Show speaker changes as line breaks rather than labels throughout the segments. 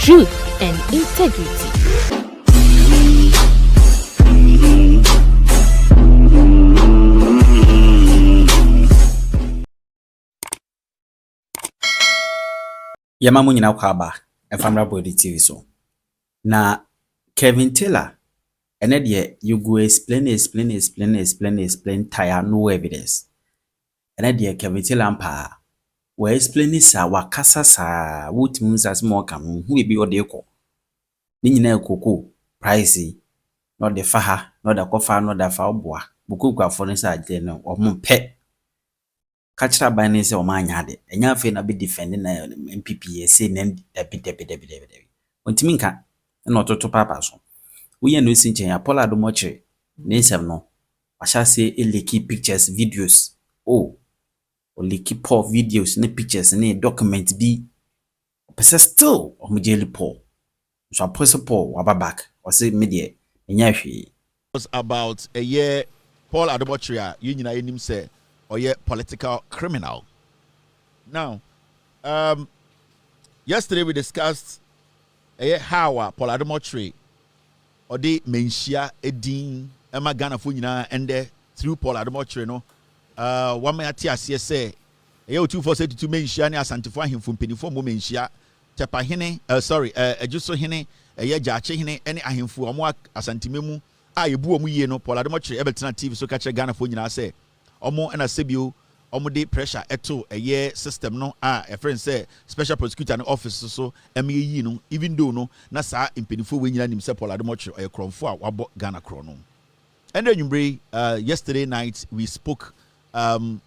truth and integrity.
Yamamu nyina kwaba efamra Boadu TV so na KevinT ene de you go explain taya no evidence ene de KevinT mpa we explain sa wakasa sa wotimi nsas mo ka no hu ebi ode ekọ ni nyina ekoko price no de faha no da kofa no da fa oboa bukukwa for ne sa agye no ompe kachira ban ne se o ma anya de enya afi na be defend na MPP say na debi ontimi nka na ototo papa so we no si nchen ya Paul Adomoche ne nsem no asha say eleki pictures videos o leaki Paul videos ne pictures ne document bi pese still o mjeli Paul so Apostle Paul waba back o say media enya hwe
was about a year Paul Adomoche you nyina enim say or yet political criminal. Now, yesterday we discussed how Paul Adomoche or the Manhyia edin Emma Ghana for nyina and through Paul Adomoche no one may ati say a 2472 Manhyia ne asantifo ahemfo mpenifo mo Manhyia tepa hene ajuso hene jache hene ene ahemfo omo asantimemu a yebu omu yie no Paul Adomoche ebetena TV so kache Ghana for nyina say omo na sebio omo de pressure eto a system no a friend say special prosecutor no office so yi no even though no na sa impenifo we nyina nim say Paul Adomoche o kromfo a wabo Ghana kro no. And then yesterday night we spoke on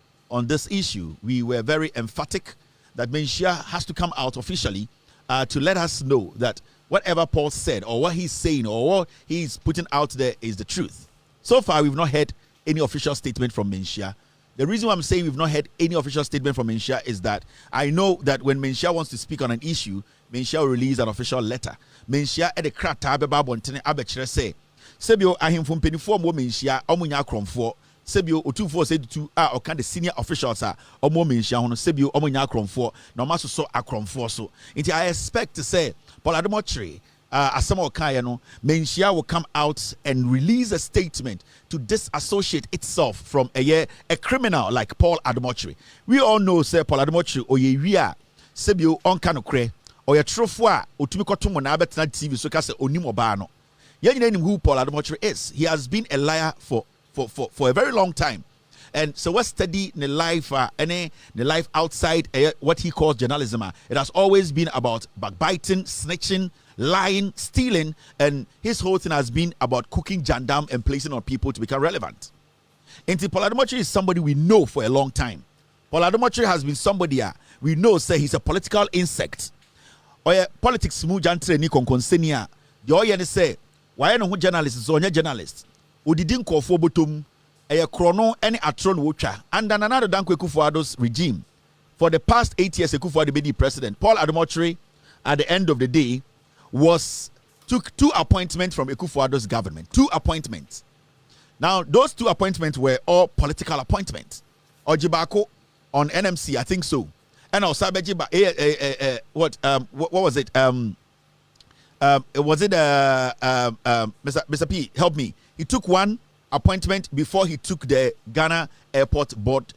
this issue. We were very emphatic that Manhyia has to come out officially to let us know that whatever Paul said or what he's saying or what he's putting out there is the truth. So far we've not heard any official statement from Manhyia. The reason why I'm saying we've not heard any official statement from Manhyia is that I know that when Manhyia wants to speak on an issue, Manhyia will release an official letter. Manhyia at the krata beba bontene abechere say sebio ahemfo mpenifo mo Manhyia omunya kromfo sebio otufo said to o kan the senior officials omo Manhyia hono sebio omunya kromfo na omaso so akromfo so. Nti I expect to say Paul Adomoche Asamo Kaya no Manhyia will come out and release a statement to disassociate itself from a criminal like Paul Adomoche. We all know say Paul Adomoche oyewia sebio onka no kre oye trofo a otumi kotomo na abetena TV so ka se onim oba no. Yen who Paul Adomoche is. He has been a liar for a very long time. And so what study the life the life outside what he calls journalism. It has always been about backbiting, snitching, lying, stealing, and his whole thing has been about cooking jandam and placing on people to become relevant. And Paul Adomoche is somebody we know for a long time. Paul Adomoche has been somebody we know say he's a political insect. Or politics mu jantre ni konkonsenia. The oye say why no journalist is onye journalist. Odidin kofo botom chrono any atron wocha and another Dankwa Akufo-Addo's regime. For the past 8 years, Akufo-Addo be the president. Paul Adomoche at the end of the day took 2 appointments from Akufo-Addo's government. 2 appointments. Now, those 2 appointments were all political appointments. Ojibako on NMC, I think so. And also what was it? Was it Mr. P? Help me. He took 1 appointment before he took the Ghana Airport Board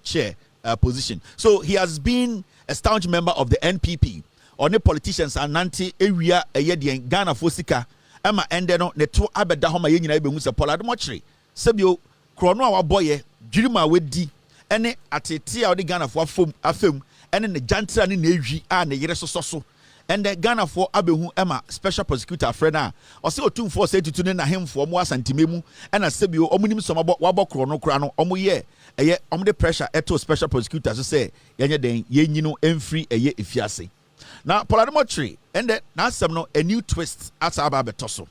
chair position. So he has been a staunch member of the NPP. Or the politicians are nanti area Ghana Fosika Emma endeno ne to abeda homa ye nyina behu se Paul Adomoche sebio krono a waboye dwirima wedi ene atete a de Ghana fo afem ene ne jantra ne ewi a ne yere soso and the Ghana for abehu Emma special prosecutor friend or say otumfo say tutu ne na hemfo mo asantimemu ena sebio omunim somabo wabo krono kra no omo ye eye omo de pressure eto special prosecutor so say yenye den yenyino emfiri eye efiase. Now, Paul Adomoche, and then now a new twist at Ababetoso.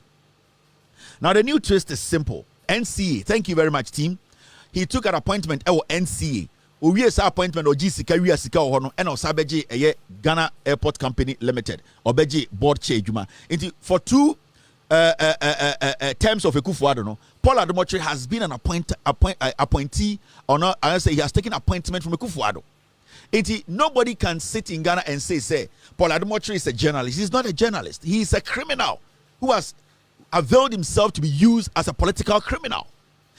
Now, the new twist is simple. NCA, thank you very much, team. He took an appointment at NCA. Uwiye's appointment or GCK, we are Sika or and Osabeji, a Ghana Airport Company Limited, or Beji Board Chair Juma. For 2 terms of Akufo-Addo, no, Paul Adomoche has been an appointee, or not, I say he has taken appointment from Akufo-Addo. Nobody can sit in Ghana and say Paul Ademotre is a journalist. He's not a journalist. He is a criminal who has availed himself to be used as a political criminal.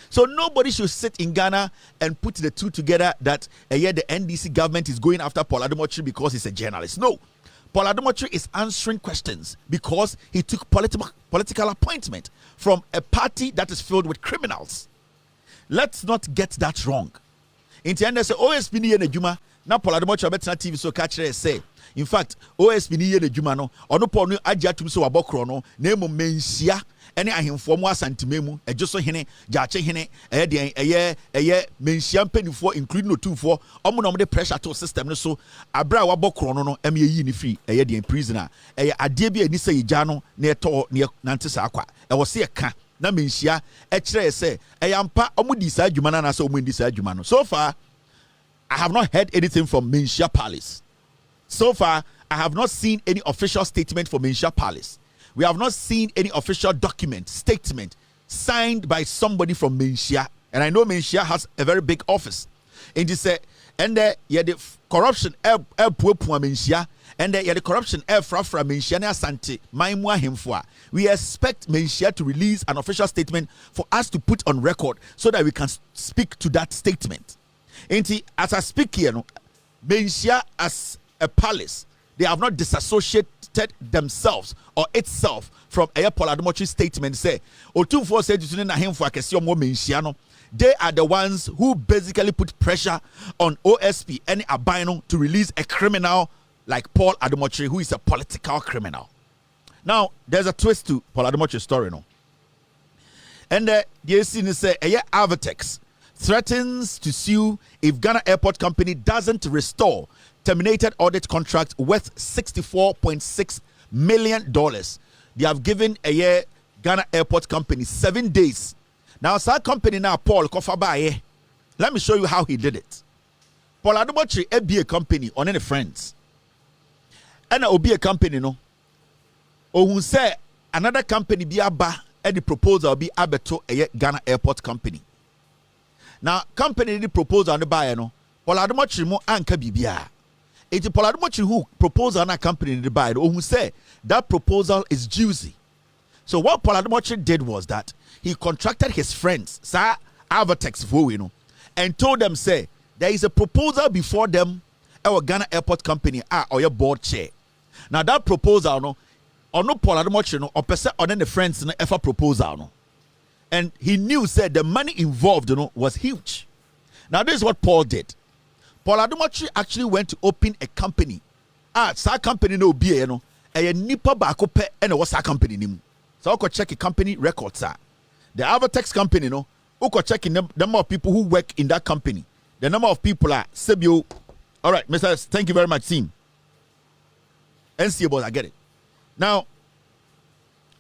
So nobody should sit in Ghana and put the two together that the NDC government is going after Paul Ademotre because he's a journalist. No. Paul Ademotre is answering questions because he took political appointment from a party that is filled with criminals. Let's not get that wrong. In the end, they say, OSP ni yene juma, na Paul Ademotre betina TV so catch say. In fact, OSP ni yene juma no, ono po no agya tum so wabokro no, na emu mensia ene ahemfo mu asantememu, ejoso hene, jaache hene, eye mensia mpanifo including otufo, omo no de pressure to system no so abra wabokro no em ye yi ni free, den prisoner. Ade bi ani say gya no na eto ne nante sa akwa. E wo se e ka na mensia e kire say eyampa omo di sa adwuma na so omo di sa adwuma no. So far I have not heard anything from Manhyia Palace. So far I have not seen any official statement from Manhyia Palace. We have not seen any official document, statement signed by somebody from Manhyia. And I know Manhyia has a very big office. And they say, and the corruption Manhyia, and the corruption fra Manhyia na asante maimwa himfwa. We expect Manhyia to release an official statement for us to put on record so that we can speak to that statement. And as I speak here, Manhyia as a palace, they have not disassociated themselves or itself from Paul Ademotre statement. Say, Otumfo said to na himfo akese omo Manhyia no. They are the ones who basically put pressure on OSP and Abino to release a criminal like Paul Ademotre, who is a political criminal. Now, there's a twist to Paul Ademotre's story, no? And the scene say, Avatex threatens to sue if Ghana Airport Company doesn't restore terminated audit contract worth $64.6 million. They have given Ghana Airport Company 7 days. Now, that company now, Paul Kofabaye, let me show you how he did it. Paul Ademotre be a company on any friends. And it will be a company, no? Or who say another company be aba and the proposal be abeto Ghana Airport Company. Now, company the proposal on the buyer, no? Paul Ademotre mo anka bibia. It's Paul Ademotre who proposed on a company in the buyer, or who say that proposal is juicy. So what Paul Ademotre did was that he contracted his friends, Sir Avatex Voino, and told them, say, there is a proposal before them, our Ghana Airport Company, or your board chair. Now that proposal, no, or no Paul Ademotre, no, or person or then the friends, no, ever proposal, no. And he knew, said the money involved, you know, was huge. Now this is what Paul did. Paul Ademotre actually went to open a company. Sa company no be, you know, a nipa bako pe and a wasa company nimu. So I could check a company records. The Avatex company, no, who could check in the number of people who work in that company. The number of people are Sebio. All right, Mr. Thank you very much, team. NCA boys, I get it. Now,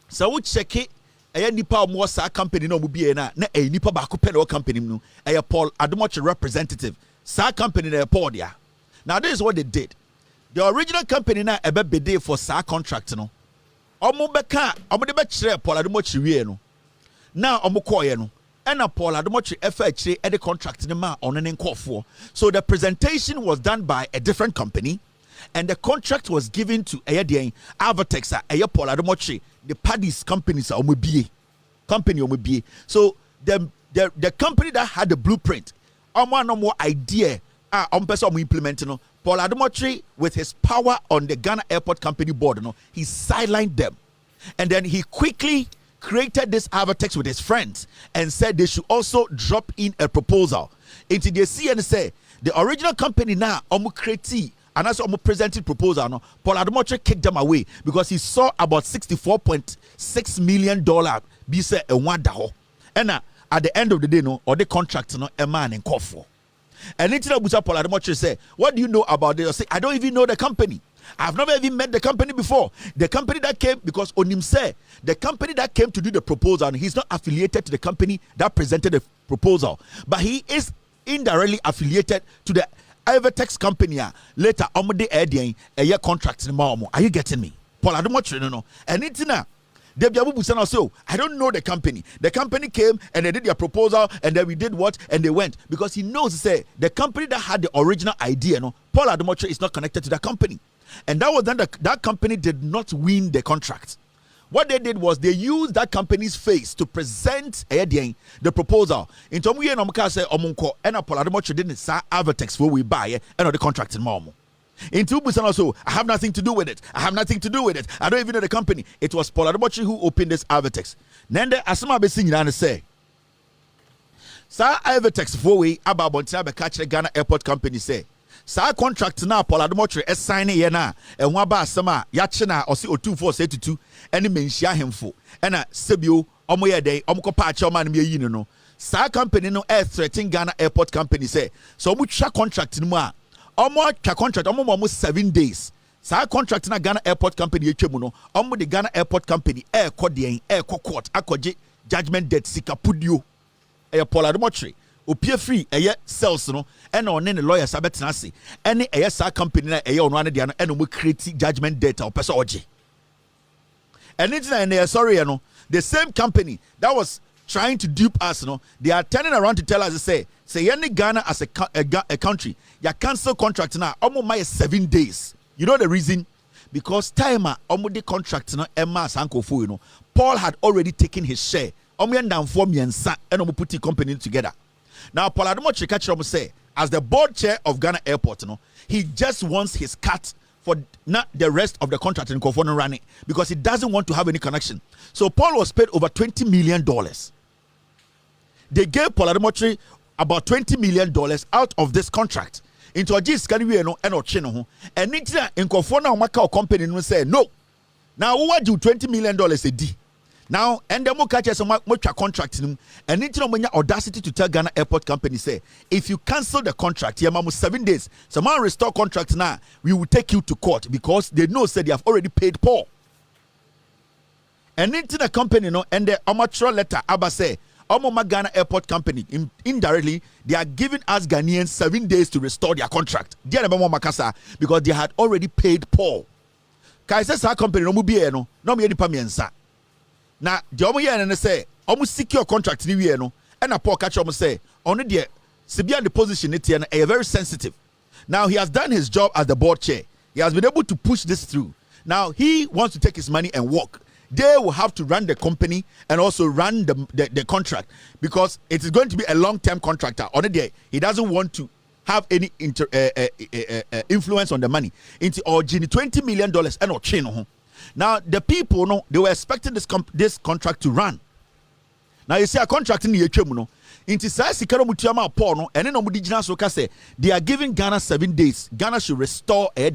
so we check it. A nipa more sa company no be na a nipa bako pe no company no. A Paul Ademotre representative. Sa company na Paul dia. Now this is what they did. The original company na ebe bede for sa contract no. Omo beka, omo de be kire Paul Ademotre wie no. Now omo koye no. And Paul Ademotre efa kire e de contract ne ma on ne nkofo. So the presentation was done by a different company and the contract was given to Avatex Paul Ademotre, the parties companies omo bie. Company omo bie. So the company that had the blueprint, omo no more idea person implementing no. Paul Ademotre, with his power on the Ghana Airport Company board, no, he sidelined them. And then he quickly created this Avatex with his friends and said they should also drop in a proposal. Into the CN say the original company now create and as presented proposal, no, Paul Ademotre kicked them away because he saw about $64.6 million be said a wonderful. And at the end of the day, no, or the contract, no, a man in Kofo. And Paul Ademotre say, what do you know about this? I say, I don't even know the company. I've never even met the company before. The company that came, because Onim said, the company that came to do the proposal, and he's not affiliated to the company that presented the proposal, but he is indirectly affiliated to the Avatex company. Later, a year contract. Are you getting me? Paul Ademotre, no. And it's now, They be able to say, so I don't know the company. The company came and they did their proposal, and then we did what, and they went, because he knows, say, the company that had the original idea, no, Paul Adumotre is not connected to that company, and that was then that company did not win the contract. What they did was they used that company's face to present the proposal. In some way, no say omunko and Paul Adumotre didn't say Avatex for we buy and the contract in Momo. In two percent also, I have nothing to do with it. I have nothing to do with it. I don't even know the company. It was Paul Adumotre who opened this Avatex. Nende asema be sing and say, Sir Avatex for we about Bontia catch the Ghana Airport Company say. Sa contract na Paul Adumotre sign ye na enwa ba asema ya che na osi O2482 ene menhia hemfo ena sebio omo ye den omo kopa ache omo na yi no sa company no threaten Ghana Airport Company say so omo twa contract ni mu a omo twa contract omo 7 days sa contract na Ghana Airport Company etwemu no omo de Ghana Airport Company kɔ court akɔgye judgment debt sika pudio Paul Adumotre opie free sales no and on any lawyers abetena ase any sa company na ono ane dia no and we create judgment debt or person oje and it's sorry no the same company that was trying to dupe us no they are turning around to tell us say any Ghana as a country ya cancel contract na omo my 7 days. You know the reason? Because timer omo the contract na Emma Sankofo you know Paul had already taken his share omo yan form yensa and omo put the company together. Now, Paul Adumotre Kachrom say, as the board chair of Ghana Airport, he just wants his cut for not the rest of the contract in Kofono running because he doesn't want to have any connection. So Paul was paid over $20 million. They gave Paul Adumotre about $20 million out of this contract. Into a G's can we no and in Kofono Macau company will say no. Now what do $20 million a day? Now, and the more catches some much contract and it's no audacity to tell Ghana Airport Company say if you cancel the contract, you have 7 days. Someone restore contract now, we will take you to court because they know said they have already paid Paul. And into the company no and the amateur letter Abba say Ghana Airport Company indirectly they are giving us Ghanaians 7 days to restore their contract. Because they had already paid Paul. Kaisa company no mubie no me nipa miensa. Now, the omo yen and say, almost secure contract ni we no, and a Paul catch say, only the Sibian the position it and a very sensitive. Now he has done his job as the board chair. He has been able to push this through. Now he wants to take his money and walk. They will have to run the company and also run the contract because it is going to be a long-term contractor. On the day, he doesn't want to have any influence on the money. Into $20 million and or chain. Now the people no they were expecting this contract to run. Now you see a contract in the HM no into Sikaro Mutiama Paul no and then Omudijina Soka say they are giving Ghana 7 days. Ghana should restore a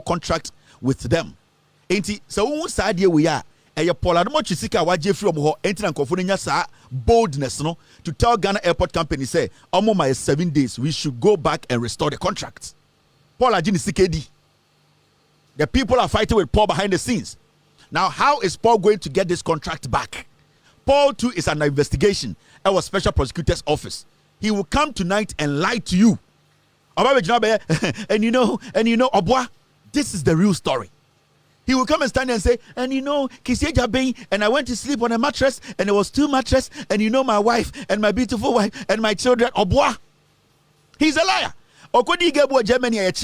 contract with them. Enti so one side here we are Paul Adumotre sika waje from ho enti na nkofo nya sa boldness no to tell Ghana Airport Company say omo my 7 days we should go back and restore the contract. Paul Ajini Sikedi. The people are fighting with Paul behind the scenes. Now, how is Paul going to get this contract back? Paul too is under investigation at our special prosecutor's office. He will come tonight and lie to you. And you know, Obwa, this is the real story. He will come and stand there and say, and you know, Kisieja Bain, and I went to sleep on a mattress, and there was 2 mattresses, and you know my wife, and my beautiful wife, and my children. Obwa. He's a liar. Germany, and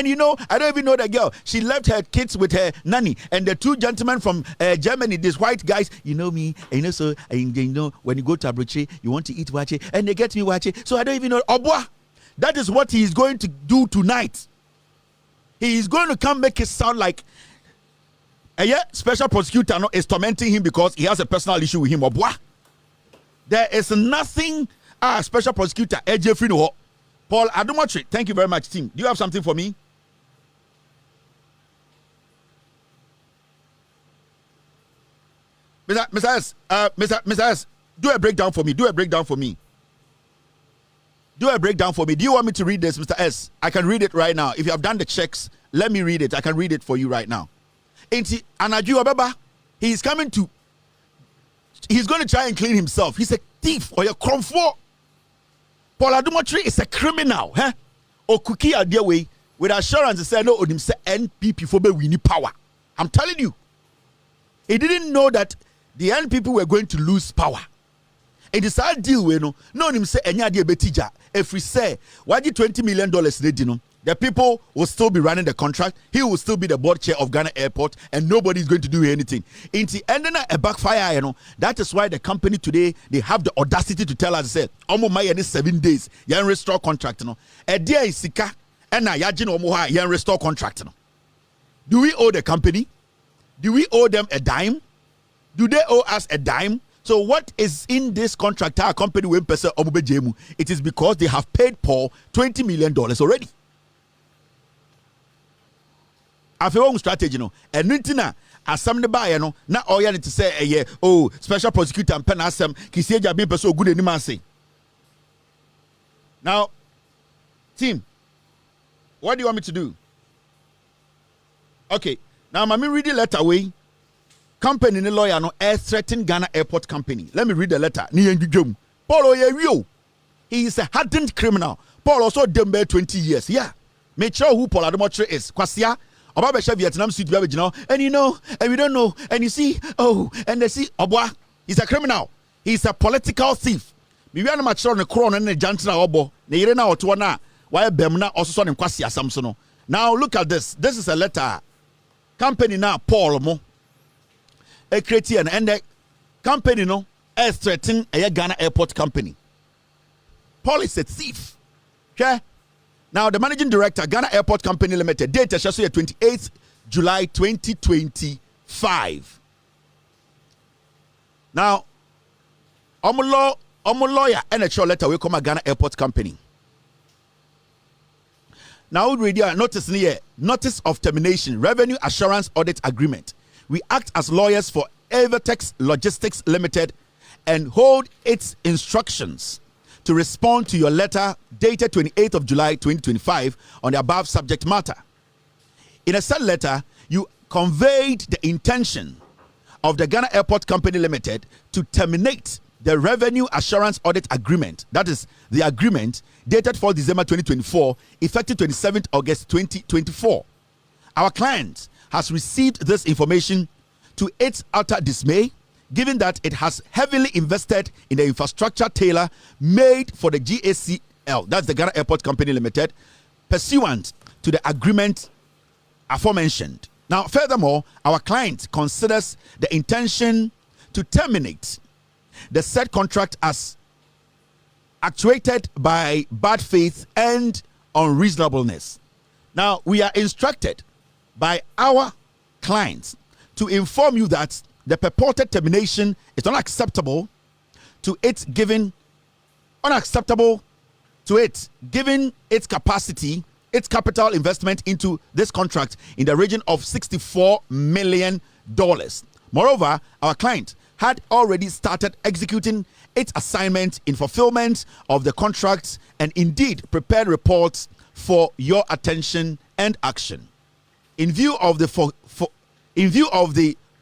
you know, I don't even know the girl. She left her kids with her nanny, and the 2 gentlemen from Germany, these white guys, you know me, and you know, so you know when you go to Abuja, you want to eat wache, and they get me wache, so I don't even know. Obwa, that is what he is going to do tonight. He is going to come make it sound like special prosecutor is tormenting him because he has a personal issue with him. Obwa, there is nothing. Special prosecutor Jeffrey no. Paul Adumotre, thank you very much, team. Do you have something for me? Mr. S, do a breakdown for me. Do a breakdown for me. Do you want me to read this, Mr. S? I can read it right now. If you have done the checks, let me read it. I can read it for you right now. Ain't Anaju Obaba, he's going to try and clean himself. He's a thief or a cromfo. Paul Adumotre is a criminal, huh? Or cookie idea way with assurance to say no, him say NPP for be winning power. I'm telling you. He didn't know that the young people were going to lose power. It is a deal we no him say enya de betija. If we say why the $20 million ready no, the people will still be running the contract. He will still be the board chair of Ghana Airport, and nobody is going to do anything. In the ending a backfire, you know. That is why the company today they have the audacity to tell us say, "Omo my 7 days, yan restore contract no." A day is sika, and na yajin omo ha yan restore contract no. Do we owe the company? Do we owe them a dime? Do they owe us a dime? So what is in this contract? Our company will person omubejemu. It is because they have paid Paul $20 million already. After one strategy, no, and Nintina, as some the buyer, no, not all you need to say, yeah, oh, special prosecutor and pen asem, Kisija being so good anymore say. Now, team, what do you want me to do? Okay, now I'm reading the letter away. Company ni lawyer no threaten Ghana Airport Company. Let me read the letter. Paul he is a hardened criminal. Paul also done 20 years. Yeah. Make sure who Paul Ademotre is. Kwasia, Obabesha Vietnam Street, and you know, and we don't know, and you see, oh, and they see, Obwa, he's a criminal. He's a political thief. We are not mature on the crown and the Jantina Obo, the Irena or Tuana, why Bemna also son in Kwasia Samsono. Now look at this. This is a letter. Company now, Paul Mo. A creative and the company no is threatening a Ghana Airport Company. Paul is a thief. Okay? Now the managing director, Ghana Airport Company Limited, date is 28th July 2025. Now, omo lawyer and a short letter will come at Ghana Airport Company. Now we read here notice of termination, revenue assurance audit agreement. We act as lawyers for Evertex Logistics Limited and hold its instructions to respond to your letter dated 28th of July 2025 on the above subject matter. In a said letter, you conveyed the intention of the Ghana Airport Company Limited to terminate the revenue assurance audit agreement. That is the agreement dated 4 December 2024, effective 27th August 2024. Our client has received this information to its utter dismay, given that it has heavily invested in the infrastructure tailor made for the GACL, that's the Ghana Airport Company Limited, pursuant to the agreement aforementioned. Now, furthermore, our client considers the intention to terminate the said contract as actuated by bad faith and unreasonableness. Now, we are instructed by our clients to inform you that the purported termination is unacceptable to it given its capacity, its capital investment into this contract in the region of $64 million. Moreover, our client had already started executing its assignment in fulfillment of the contract and indeed prepared reports for your attention and action. In view of the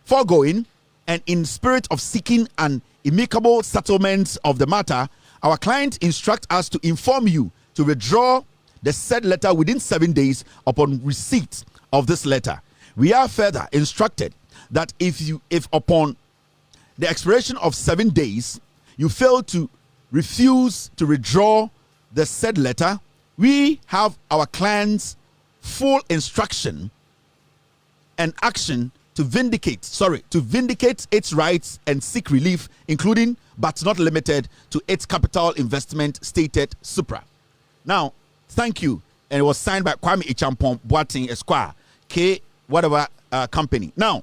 foregoing and in spirit of seeking an amicable settlement of the matter, our client instructs us to inform you to withdraw the said letter within 7 days upon receipt of this letter. We are further instructed that if upon the expiration of 7 days you fail to refuse to withdraw the said letter, we have our client's full instruction and action to vindicate its rights and seek relief, including but not limited to its capital investment stated supra. Now, thank you. And it was signed by Kwame Ichampon Boating Esquire, K whatever company. Now,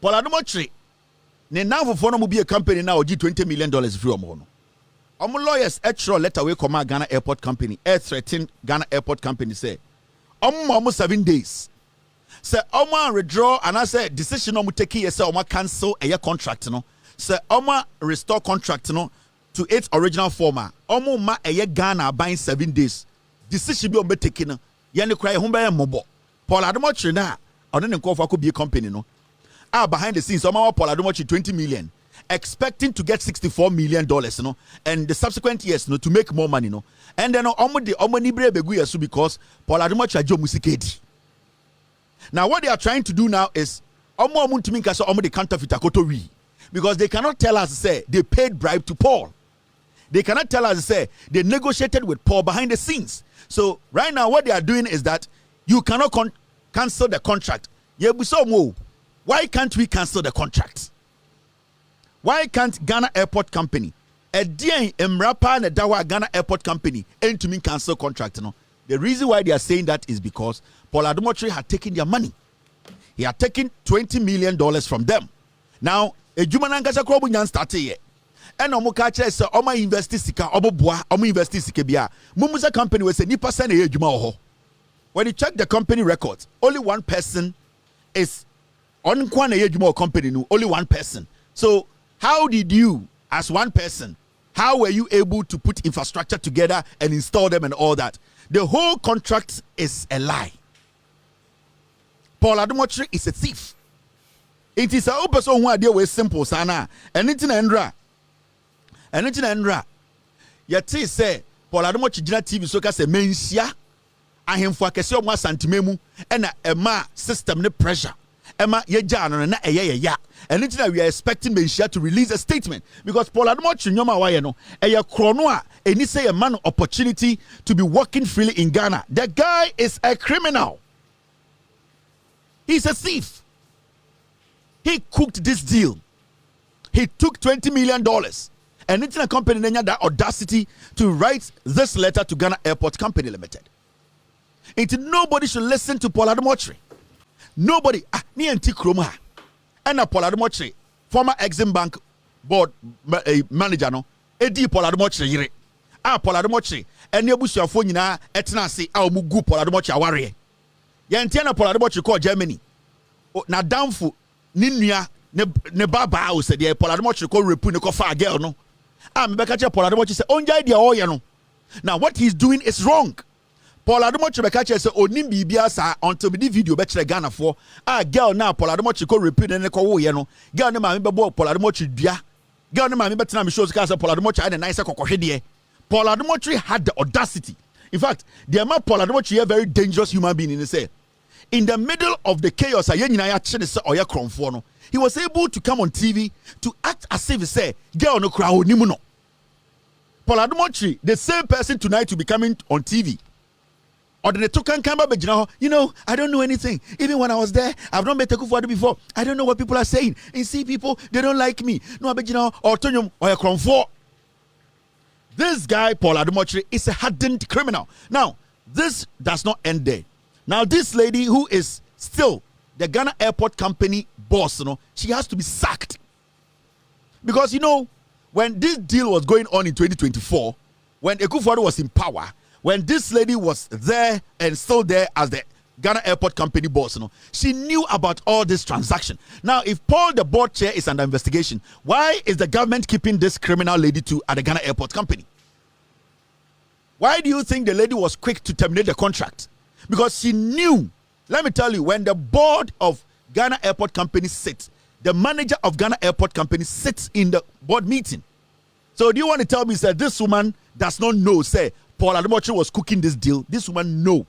Paul Ademotre, ne now for no be a company now $20 million free omo. Omo lawyers extra letter we come Ghana Airport Company, threaten Ghana Airport Company say, almost 7 days. Say Oma withdraw and I say decision omo take here say Oma cancel a year contract no. Say Oma restore contract no to its original former. Omo ma a year Ghana buying 7 days. Decision be on be taken no. Yene cry home by mobo. Paul Ademotre na or then call for could be a company no. Behind the scenes, Oma Paul Ademotre 20 million. Expecting to get $64 million, you know, and the subsequent years, you know, to make more money, you know. And then Omo Nibre Begu Yesu because Paul Ademotre Ajo Musikedi. Now, what they are trying to do now is Omo muntumi nka say omo the counterfeit akoto wi. Because they cannot tell us say they paid bribe to Paul. They cannot tell us say they negotiated with Paul behind the scenes. So right now what they are doing is that you cannot cancel the contract. Why can't we cancel the contract? Why can't Ghana Airport Company, a DN Mrapa and Dawa Ghana Airport Company, and to me cancel contract? No? The reason why they are saying that is because Paul Adomotri had taken their money. He had taken $20 million from them. Now, a Jumananga Krobu started here. And Omokacha said, Oma investi sika, Omoboa, Omo investi sika bia. Mumuza company was a nipa send a Juma. When you check the company records, only one person is on Kwana Juma company, only one person. So, how did you, as one person, how were you able to put infrastructure together and install them and all that? The whole contract is a lie. Paul Adomotri is a thief. It is a person who idea with simple sana. And it's an Endra. And it's an Endra. Yet say Paul Adomotri Jina TV so ka se mensia ahemfo akese o mo santimemu and a ma system ne pressure. Emma yeja no na ya. And it's we are expecting Menhyia to release a statement because Paul Adomotri nyoma waye no eye krono a eni say a man opportunity to be working freely in Ghana. The guy is a criminal. He's a thief. He cooked this deal. He took $20 million. And it's a company that had the audacity to write this letter to Ghana Airport Company Limited. Nobody should listen to Paul Adomotri. Nobody. Ni enti kroma. And Paul Adomotri, former Exim Bank board manager no. Edi Paul Adomotri yire. Paul Adomotri. Eni abusuafo nyina etena ase omu gu Paul Adomotri aware. Yenti na Paul Adomotri call Germany. Na downfo ni nua ne baba o se de Paul Adomotri call repu ne ko fa girl no. Mbeka che Paul Adomotri say onjai dia oye no. Now what he's doing is wrong. Paul Adomotri beka che say onim bibia sa until the video be kire Ghana for girl na Paul Adomotri call repu ne ko wo ye no. Girl ne ma me be bo Paul Adomotri dua. Girl ne ma me betina me shows ka say Paul Adomotri had a nice kokohwede. Paul Adomotri had the audacity. In fact, the man Paul Adomotri a very dangerous human being in the say. In the middle of the chaos, he was able to come on TV to act as if he said, girl no crowd nimuno. Paul Adomotri, the same person tonight to be coming on TV. Or the token I don't know anything. Even when I was there, I've not met Akufo-Addo before. I don't know what people are saying. And see people, they don't like me. No, or Tonyum or a Kronfo. This guy, Paul Adomotri, is a hardened criminal. Now, this does not end there. Now, this lady who is still the Ghana Airport Company boss, she has to be sacked. Because, when this deal was going on in 2024, when Akufo-Addo was in power, when this lady was there and still there as the Ghana Airport Company boss, she knew about all this transaction. Now, if Paul, the board chair, is under investigation, why is the government keeping this criminal lady at the Ghana Airport Company? Why do you think the lady was quick to terminate the contract? Because she knew, let me tell you, when the board of Ghana Airport Company sits, the manager of Ghana Airport Company sits in the board meeting. So do you want to tell me, sir, this woman does not know, say, Paul Adomotri was cooking this deal? This woman, no.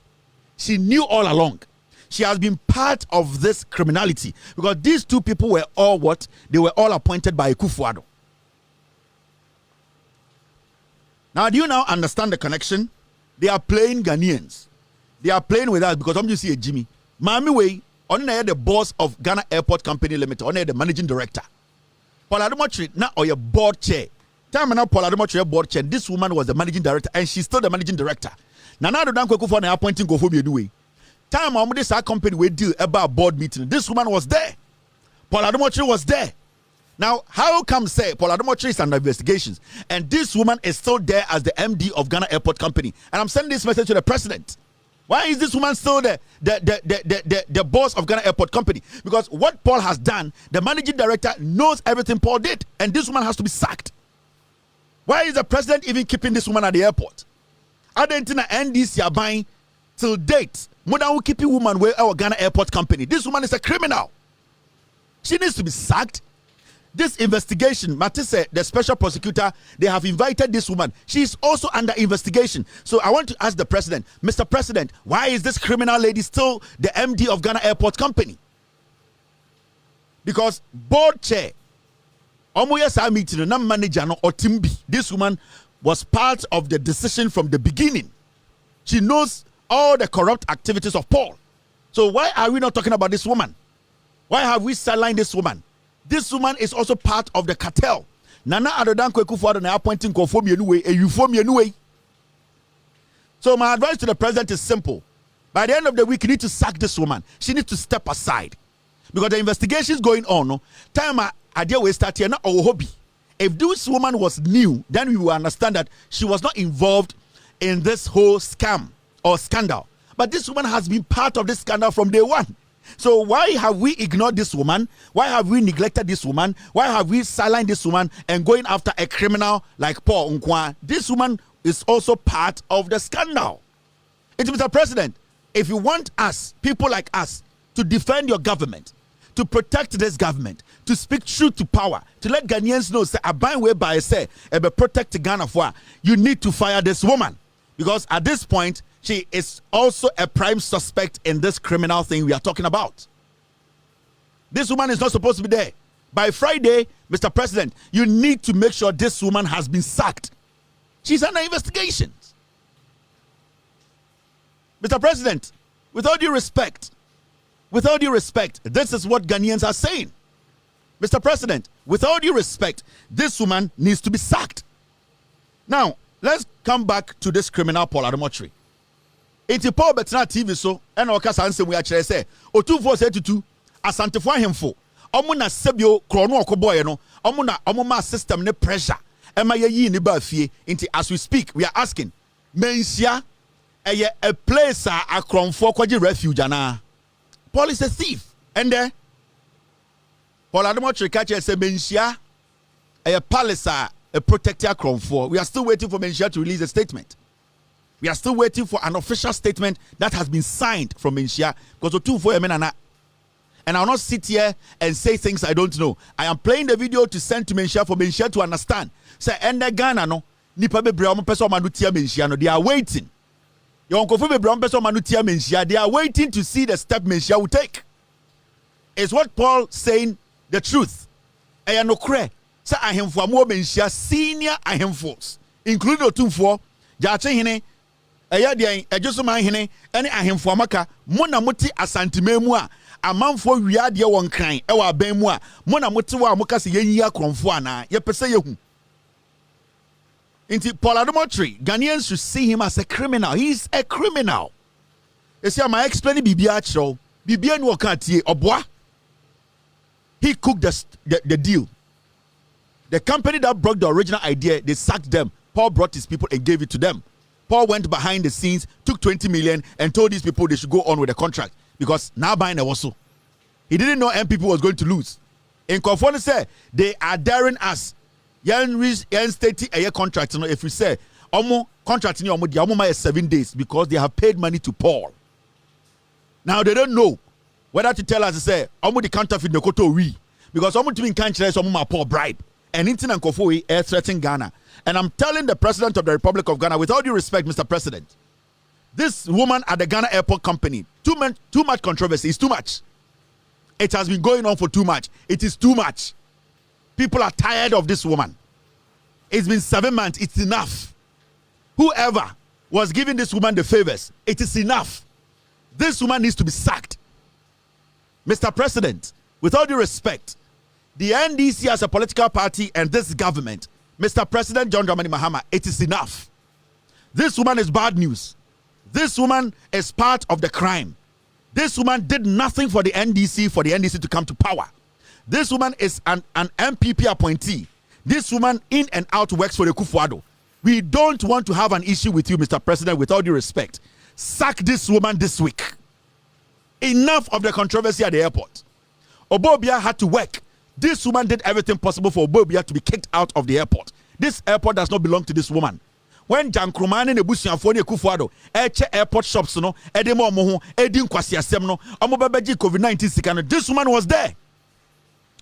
She knew all along. She has been part of this criminality because these two people were all what? They were all appointed by Akufo-Addo. Now, do you now understand the connection? They are playing Ghanaians. They are playing with us because I'm just see a Jimmy. Miami Way, on the boss of Ghana Airport Company Limited, on the managing director. Paul Adomotri, now or your board chair. Time now Paul Adomotri board chair. This woman was the managing director, and she's still the managing director. Now the danko for the appointing go for me do. Time on this company we deal about board meeting. This woman was there. Paul Adomotri was there. Now, how come say Paul Adomotri is under investigations, and this woman is still there as the MD of Ghana Airport Company? And I'm sending this message to the president. Why is this woman still the boss of Ghana Airport Company? Because what Paul has done, the managing director knows everything Paul did, and this woman has to be sacked. Why is the president even keeping this woman at the airport? Argentina NDC are buying till date. More than we keep a woman with our Ghana Airport Company. This woman is a criminal. She needs to be sacked. This investigation, Matisse, the special prosecutor, they have invited this woman. She is also under investigation. So I want to ask the president, Mr. President, why is this criminal lady still the MD of Ghana Airport Company? Because board chair, Omoya meeting, no manager, no Otimbi. This woman was part of the decision from the beginning. She knows all the corrupt activities of Paul. So why are we not talking about this woman? Why have we sidelined this woman? This woman is also part of the cartel. Nana Adodan Kwekufuado na appointing conform anyway, a uniform anyway. So my advice to the president is simple. By the end of the week, you need to sack this woman. She needs to step aside. Because the investigation is going on. No? Time idea we start here, not our hobby. If this woman was new, then we will understand that she was not involved in this whole scam or scandal. But this woman has been part of this scandal from day one. So why have we ignored this woman? Why have we neglected this woman? Why have we silenced this woman and going after a criminal like Paul Nkwa? This woman is also part of the scandal. It's Mr. President, if you want us, people like us, to defend your government, to protect this government, to speak truth to power, to let Ghanaians know, say, abide whereby say, protect Ghana for, you need to fire this woman. Because at this point, she is also a prime suspect in this criminal thing we are talking about. This woman is not supposed to be there. By Friday, Mr. President, you need to make sure this woman has been sacked. She's under investigation. Mr. President, with all due respect, this is what Ghanaians are saying. Mr. President, with all due respect, this woman needs to be sacked. Now, let's come back to this criminal Paul Manhyia. Enti Paul betena TV so, ena okasa ansem we akire say, otufo say tutu, asantefo ahemfo, omo na sebio krono okoboye no, omo ma system ne pressure, ema ye ni ba fie. Enti as we speak, we are asking, Manhyia a place a kronfo kwaji refuge ana. Paul is a thief. And there, Paul Manhyia catch say Manhyia a palace a protector kronfo. We are still waiting for Manhyia to release a statement. We are still waiting for an official statement that has been signed from Manhyia. Because and I'll not sit here and say things I don't know. I am playing the video to send to Manhyia for Manhyia to understand. Say, and the Ghana no, nipa bebre omo person manu tia Manhyia no. They are waiting. Your uncle bebre omo person manu tia Manhyia. They are waiting to see the step Manhyia will take. Is what Paul saying the truth? Eya no kre. Say ahemfo amu Manhyia senior ahemfos, including Otumfo, Jache hine. Eya de ejoso man hene ene ahemfo amaka mo na moti asantememu a amanfo wiade won kran e wa ban mu a mo na moti wa amoka se yenyi akromfo ana ye pese yehu. Inti Paul Manhyia, Ghanaians should see him as a criminal. He's a criminal. You see, I'm explaining Bibia Chro. Bibia no kan tie oboa. He cooked the deal. The company that brought the original idea, they sacked them. Paul brought his people and gave it to them. Paul went behind the scenes, took 20 million and told these people they should go on with the contract because now buying a wasso. He didn't know MPP was going to lose. In Conform say they are daring us. Yan state a year contract. If we say contract in 7 days because they have paid money to Paul. Now they don't know whether to tell us to say the counterfeit no koto we because to be can't Paul bribe and internet Kofoe air threatening Ghana. And I'm telling the President of the Republic of Ghana, with all due respect, Mr. President, this woman at the Ghana Airport Company, too much controversy. It's too much. It has been going on for too much. It is too much. People are tired of this woman. It's been 7 months. It's enough. Whoever was giving this woman the favors, it is enough. This woman needs to be sacked. Mr. President, with all due respect, the NDC as a political party and this government, Mr. President John Dramani Mahama, it is enough. This woman is bad news. This woman is part of the crime. This woman did nothing for the NDC to come to power. This woman is an MPP appointee. This woman in and out works for the Kufuado. We don't want to have an issue with you, Mr. President, with all due respect. Sack this woman this week. Enough of the controversy at the airport. Obobia had to work. This woman did everything possible for Obobia to be kicked out of the airport. This airport does not belong to this woman. When Jan Krumani and Busianfoni Kufuado, airport shops, no, Edemo Moho, Edin Kwasiasem, no, Omobabeji COVID-19 Sikano, this woman was there.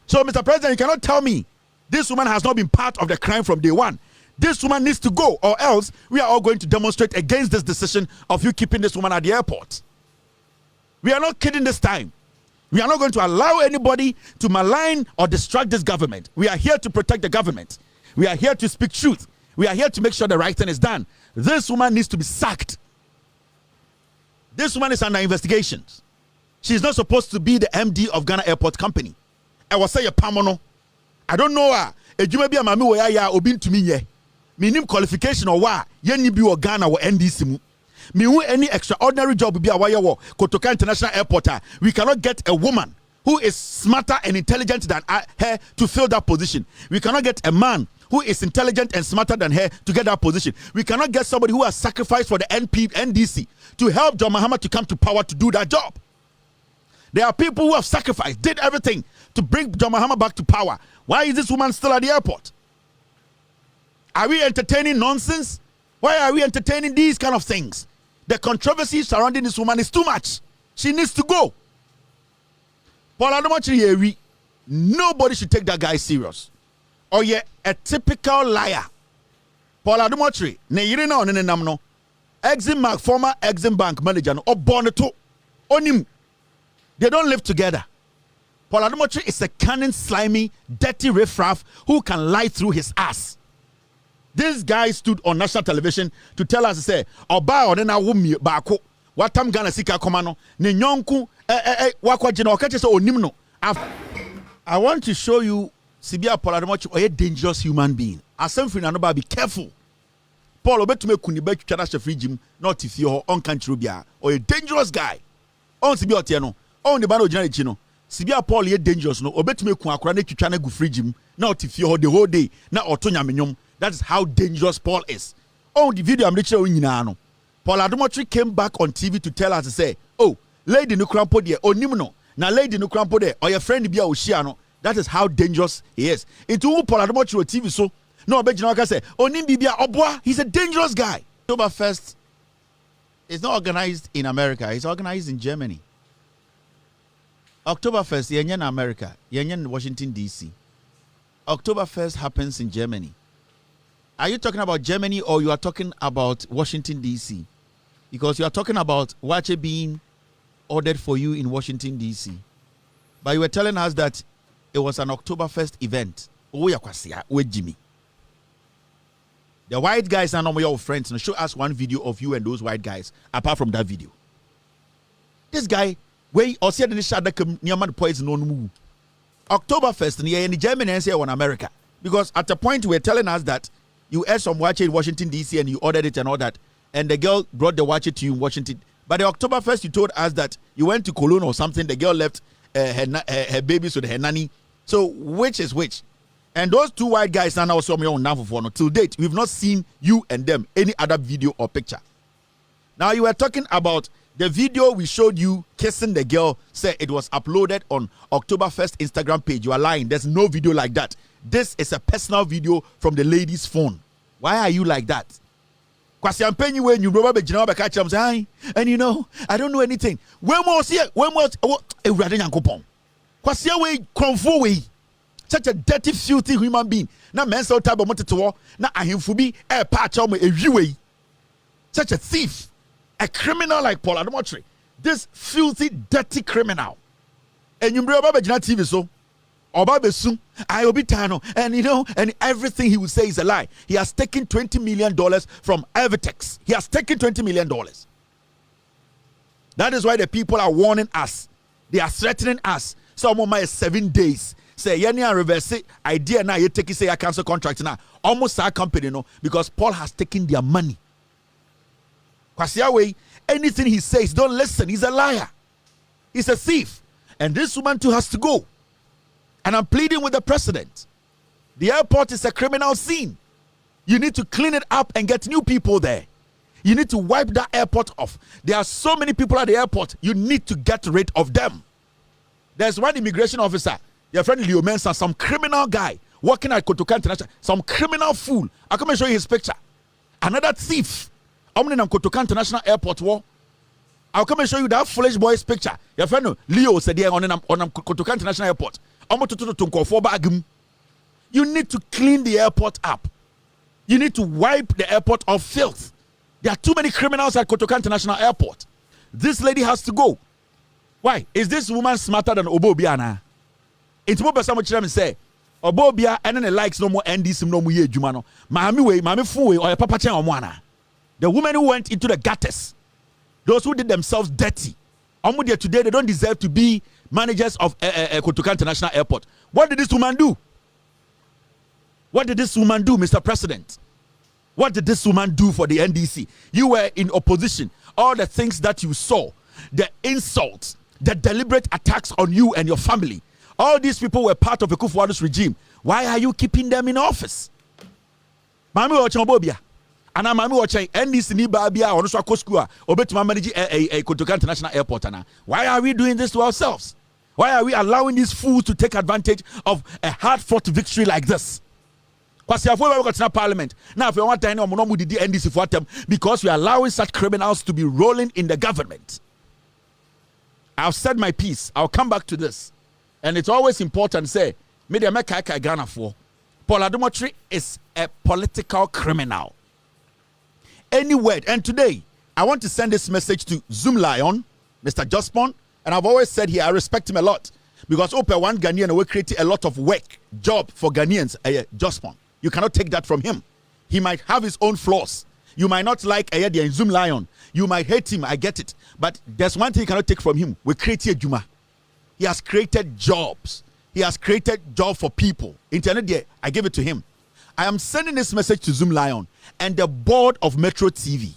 So, Mr. President, you cannot tell me this woman has not been part of the crime from day one. This woman needs to go, or else we are all going to demonstrate against this decision of you keeping this woman at the airport. We are not kidding this time. We are not going to allow anybody to malign or distract this government. We are here to protect the government. We are here to speak truth. We are here to make sure the right thing is done. This woman needs to be sacked. This woman is under investigation. She's not supposed to be the MD of Ghana Airport Company. I was saying, Pamono. I don't know why. You may be a mami waya obin to me ye. Minim qualification or why ye ni bi or Ghana or NDC. Me who any extraordinary job be a wire wo Kotoka International Airport. We cannot get a woman who is smarter and intelligent than her to fill that position. We cannot get a man who is intelligent and smarter than her to get that position. We cannot get somebody who has sacrificed for the NDC to help John Mahama to come to power to do that job. There are people who have sacrificed, did everything to bring John Mahama back to power. Why is this woman still at the airport? Are we entertaining nonsense? Why are we entertaining these kind of things? The controversy surrounding this woman is too much. She needs to go. Nobody should take that guy serious. Or yeah, a typical liar. Paul Adomotri, ne yiri na one nenam no. Exim Bank, former Exim Bank manager no, Oboneto, Onim. They don't live together. Paul Adomotri is a cunning, slimy, dirty riffraff who can lie through his ass. This guy stood on national television to tell us, say, Oba onena wumi bako, watam Ghana sika komano, ne nyonku, wakwa jina wakache se onim no. I want to show you Sibia Paul Adomotri, a dangerous human being. Asemfri na no be careful. Paul obetume kunibe twara shefri jim, not if you on country bia, or a dangerous guy. On Sibia otieno, on the bano jina chino. Sibia Paul ye dangerous no, obetume ku akra ne twitwa na gu free jim, not if you the whole day, na otonya menyom. That is how dangerous Paul is. On the video I'm literally no. Paul Adomotri came back on TV to tell us to say, oh, lady no crampo there, oh nimno, na lady no crampo there, or your friend bia oshiano. That is how dangerous he is. Into Paul Adomotri on TV so no Bejina can say, oh nimbibia obwa, he's a dangerous guy. Oktoberfest is not organized in America, it's organized in Germany. Oktoberfest, yenye in America, yenye in Washington DC. Oktoberfest happens in Germany. Are you talking about Germany or you are talking about Washington, D.C.? Because you are talking about Wache being ordered for you in Washington, D.C. But you were telling us that it was an Oktoberfest event. With Jimmy. The white guys are not your friends. Now show us one video of you and those white guys apart from that video. This guy, where or see the shot that near man poison no move. Oktoberfest near in Germany and say on America. Because at a point you were telling us that you ate some watch in Washington, D.C. and you ordered it and all that. And the girl brought the watch to you in Washington. But the Oktoberfest, you told us that you went to Cologne or something. The girl left her babies with her nanny. So which is which? And those two white guys are now some your own now for no. Till date, we've not seen you and them any other video or picture. Now you were talking about the video we showed you kissing the girl. Say it was uploaded on Oktoberfest Instagram page. You are lying. There's no video like that. This is a personal video from the lady's phone. Why are you like that? Because I'm paying you when you remember and you know, I don't know anything. When was here? When was a radin coupon? Because here we confu way. Such a dirty, filthy human being. Now, men so type of motor to war. Now, I him for me a patch on a view. Such a thief, a criminal like Paul Adomotri. This filthy, dirty criminal. And you remember TV so. Obabesu, Ayobitano, and you know, and everything he would say is a lie. He has taken $20 million from Evertex. He has taken $20 million. That is why the people are warning us. They are threatening us. Some of my 7 days. Say, Yenya reverse it. Idea now, you take it, say, I cancel contract now. Almost our company, no, because Paul has taken their money. Kwasiawe, anything he says, don't listen. He's a liar. He's a thief. And this woman too has to go. And I'm pleading with the president. The airport is a criminal scene. You need to clean it up and get new people there. You need to wipe that airport off. There are so many people at the airport. You need to get rid of them. There's one immigration officer, your friend Leo Mensa, some criminal guy working at Kotoka International, some criminal fool. I'll come and show you his picture. Another thief. I'm in Kotoka International Airport. I'll come and show you that foolish boy's picture. Your friend Leo said here on Kotoka International Airport. You need to clean the airport up. You need to wipe the airport of filth. There are too many criminals at Kotoka International Airport. This lady has to go. Why? Is this woman smarter than Obobiana? It's more person much say Obobia and then the likes no more NDC no more jumano. Mami fu or papa chen omwana. The women who went into the gutters, those who did themselves dirty. Today they don't deserve to be managers of Kotoka International Airport. What did this woman do? What did this woman do, Mr. President? What did this woman do for the NDC? You were in opposition. All the things that you saw, the insults, the deliberate attacks on you and your family, all these people were part of Akufo-Addo's regime. Why are you keeping them in office? Mami Ochambobia. And I'm watching NDC ni babia or no school obetuma manage a Kotoka International Airport. Why are we doing this to ourselves? Why are we allowing these fools to take advantage of a hard-fought victory like this? Parliament now, if you want to NDC for them, because we are allowing such criminals to be rolling in the government. I've said my piece. I'll come back to this, and it's always important to say, media make Ghana for Paul Adomotri is a political criminal. Any word, and today I want to send this message to Zoom Lion, Mr. Jospon, and I've always said here I respect him a lot because Open one Ghanaian will create a lot of work, job for Ghanaians. Jospon. You cannot take that from him. He might have his own flaws. You might not like Ayedi and Zoom Lion. You might hate him. I get it. But there's one thing you cannot take from him. We create Juma. He has created jobs. He has created job for people. Internet there, I give it to him. I am sending this message to Zoom Lion and the board of Metro TV.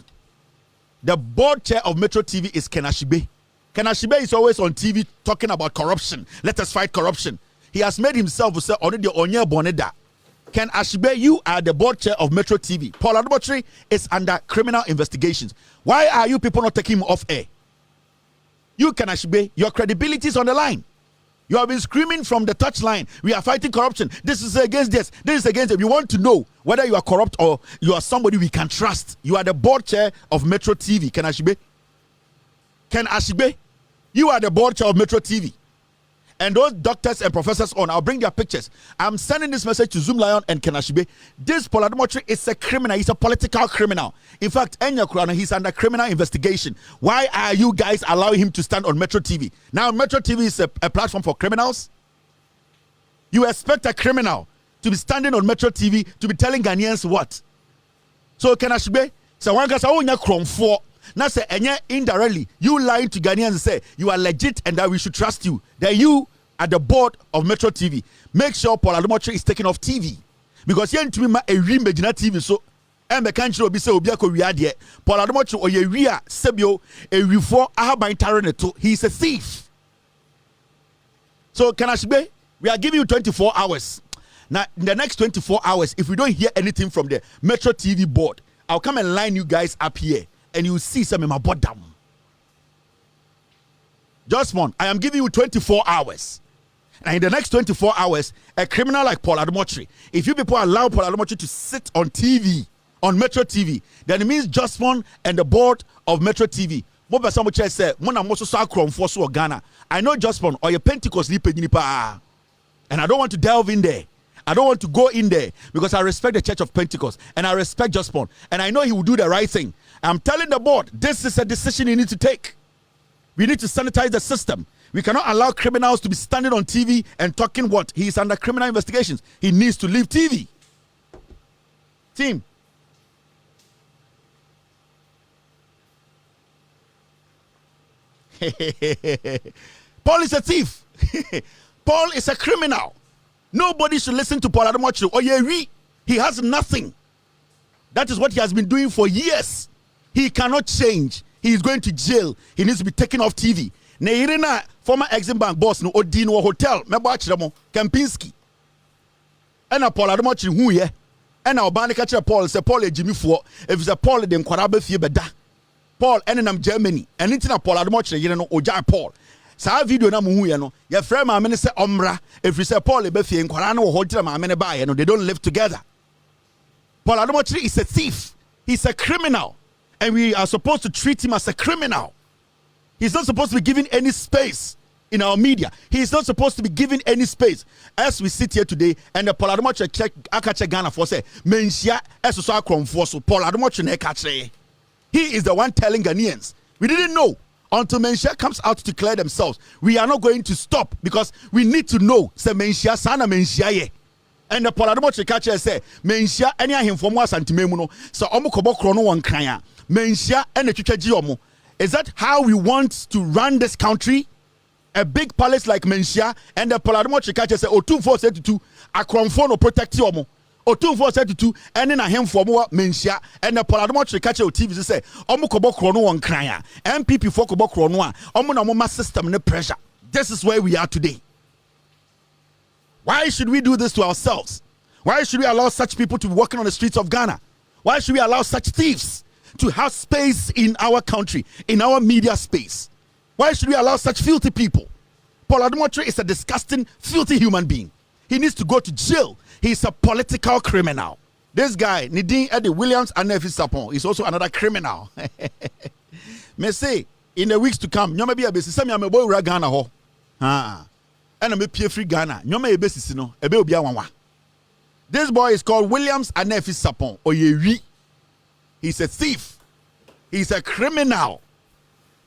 The board chair of Metro TV is Ken Ashibe. Ken Ashibe is always on TV talking about corruption. Let us fight corruption. He has made himself say already Onye Boneda. Ken Ashibe, you are the board chair of Metro TV. Paul Adomotri is under criminal investigations. Why are you people not taking him off air? You, Ken Ashibe, your credibility is on the line. You have been screaming from the touchline, we are fighting corruption. This is against this. This is against it. We want to know whether you are corrupt or you are somebody we can trust. You are the board chair of Metro TV, Ken Ashibe. Ken Ashibe, you are the board chair of Metro TV. And those doctors and professors on, I'll bring their pictures. I'm sending this message to Zoom Lion and Ken Ashibe. This Paul Adomotri is a criminal. He's a political criminal. In fact, Enya Kurana, he's under criminal investigation. Why are you guys allowing him to stand on Metro TV? Now, Metro TV is a platform for criminals. You expect a criminal to be standing on Metro TV to be telling Ghanaians what? So, Ken Ashibe, so one guy's only crom for. Now say indirectly, you lying to Ghanaians and say you are legit and that we should trust you. Then you at the board of Metro TV, make sure Paul Adomotri is taken off TV. Because you to me a re-imagina TV so and the country will be so Obiako Riadie. Paul Adomotri or ye ria sebio a reform ahaban tareneto. He is a thief. So Ken Ashibe, we are giving you 24 hours. Now in the next 24 hours, if we don't hear anything from the Metro TV board, I'll come and line you guys up here. And you see some in my bottom. Just one. I am giving you 24 hours. And in the next 24 hours, a criminal like Paul Adomotri, if you people allow Paul Adomotri to sit on TV, on Metro TV, then it means just one and the board of Metro TV. I know just one or your Pentecost and I don't want to delve in there. I don't want to go in there because I respect the Church of Pentecost and I respect Jospon and I know he will do the right thing. I'm telling the board, this is a decision you need to take. We need to sanitize the system. We cannot allow criminals to be standing on TV and talking what? He is under criminal investigations. He needs to leave TV. Team. Paul is a thief. Paul is a criminal. Nobody should listen to Paul Adomotri. Oh yeah, he has nothing. That is what he has been doing for years. He cannot change. He is going to jail. He needs to be taken off TV. Neirina, former Exim Bank boss, no Odino Hotel, Mebachamo, Kempinski. And a Paul Adomotri who ye. And our band catcher Paul say Paul Jimmy for if it's a Paul then Kwarabe Fiebeda. Paul and Germany. And it's a Paul Adomotri, you know, Oja Paul. Sa video na muhu ye no ye frame ma me say omra if you say Paul be fie nkwara na wo hodira ma me ne ba ye no they don't live together. Paul Adomotri is a thief. He's a criminal and we are supposed to treat him as a criminal. He's not supposed to be given any space in our media. He's not supposed to be given any space. As we sit here today and the Paul Adomotri check akache Ghana for say menhia esoso akromfo so Paul Adomotri na ekache. He is the one telling Ghanaians. We didn't know. until Manhyia comes out to declare themselves, we are not going to stop because we need to know. Say Manhyia, sana Manhyia ye. And the Polademo Chikacha say, Manhyia, any him from was antimemuno, so Omukobo Chrono one craya, Manhyia and the Chichagiomo. Is that how we want to run this country? A big palace like Manhyia and the Polademo Chikacha say, 2472, a Cronfono protect yomo. O 2472 and then a him for more Manhyia and the Polademo Chikacha TV say, Omukobo Chrono one craya, MPP for Kobo Chrono, Omunamoma system no pressure. This is where we are today. Why should we do this to ourselves? Why should we allow such people to be walking on the streets of Ghana? Why should we allow such thieves to have space in our country, in our media space? Why should we allow such filthy people? Paul Ademotre is a disgusting, filthy human being. He needs to go to jail. He's a political criminal. This guy, Nadine Eddie Williams and Nefi Sapon, is also another criminal. May say, in the weeks to come, you may be a basis. Some may boy Ghana ho. And I'm a pure free Ghana. You may be basis no. This boy is called Williams and Nefi Sapon. Oyewi. He's a thief. He's a criminal.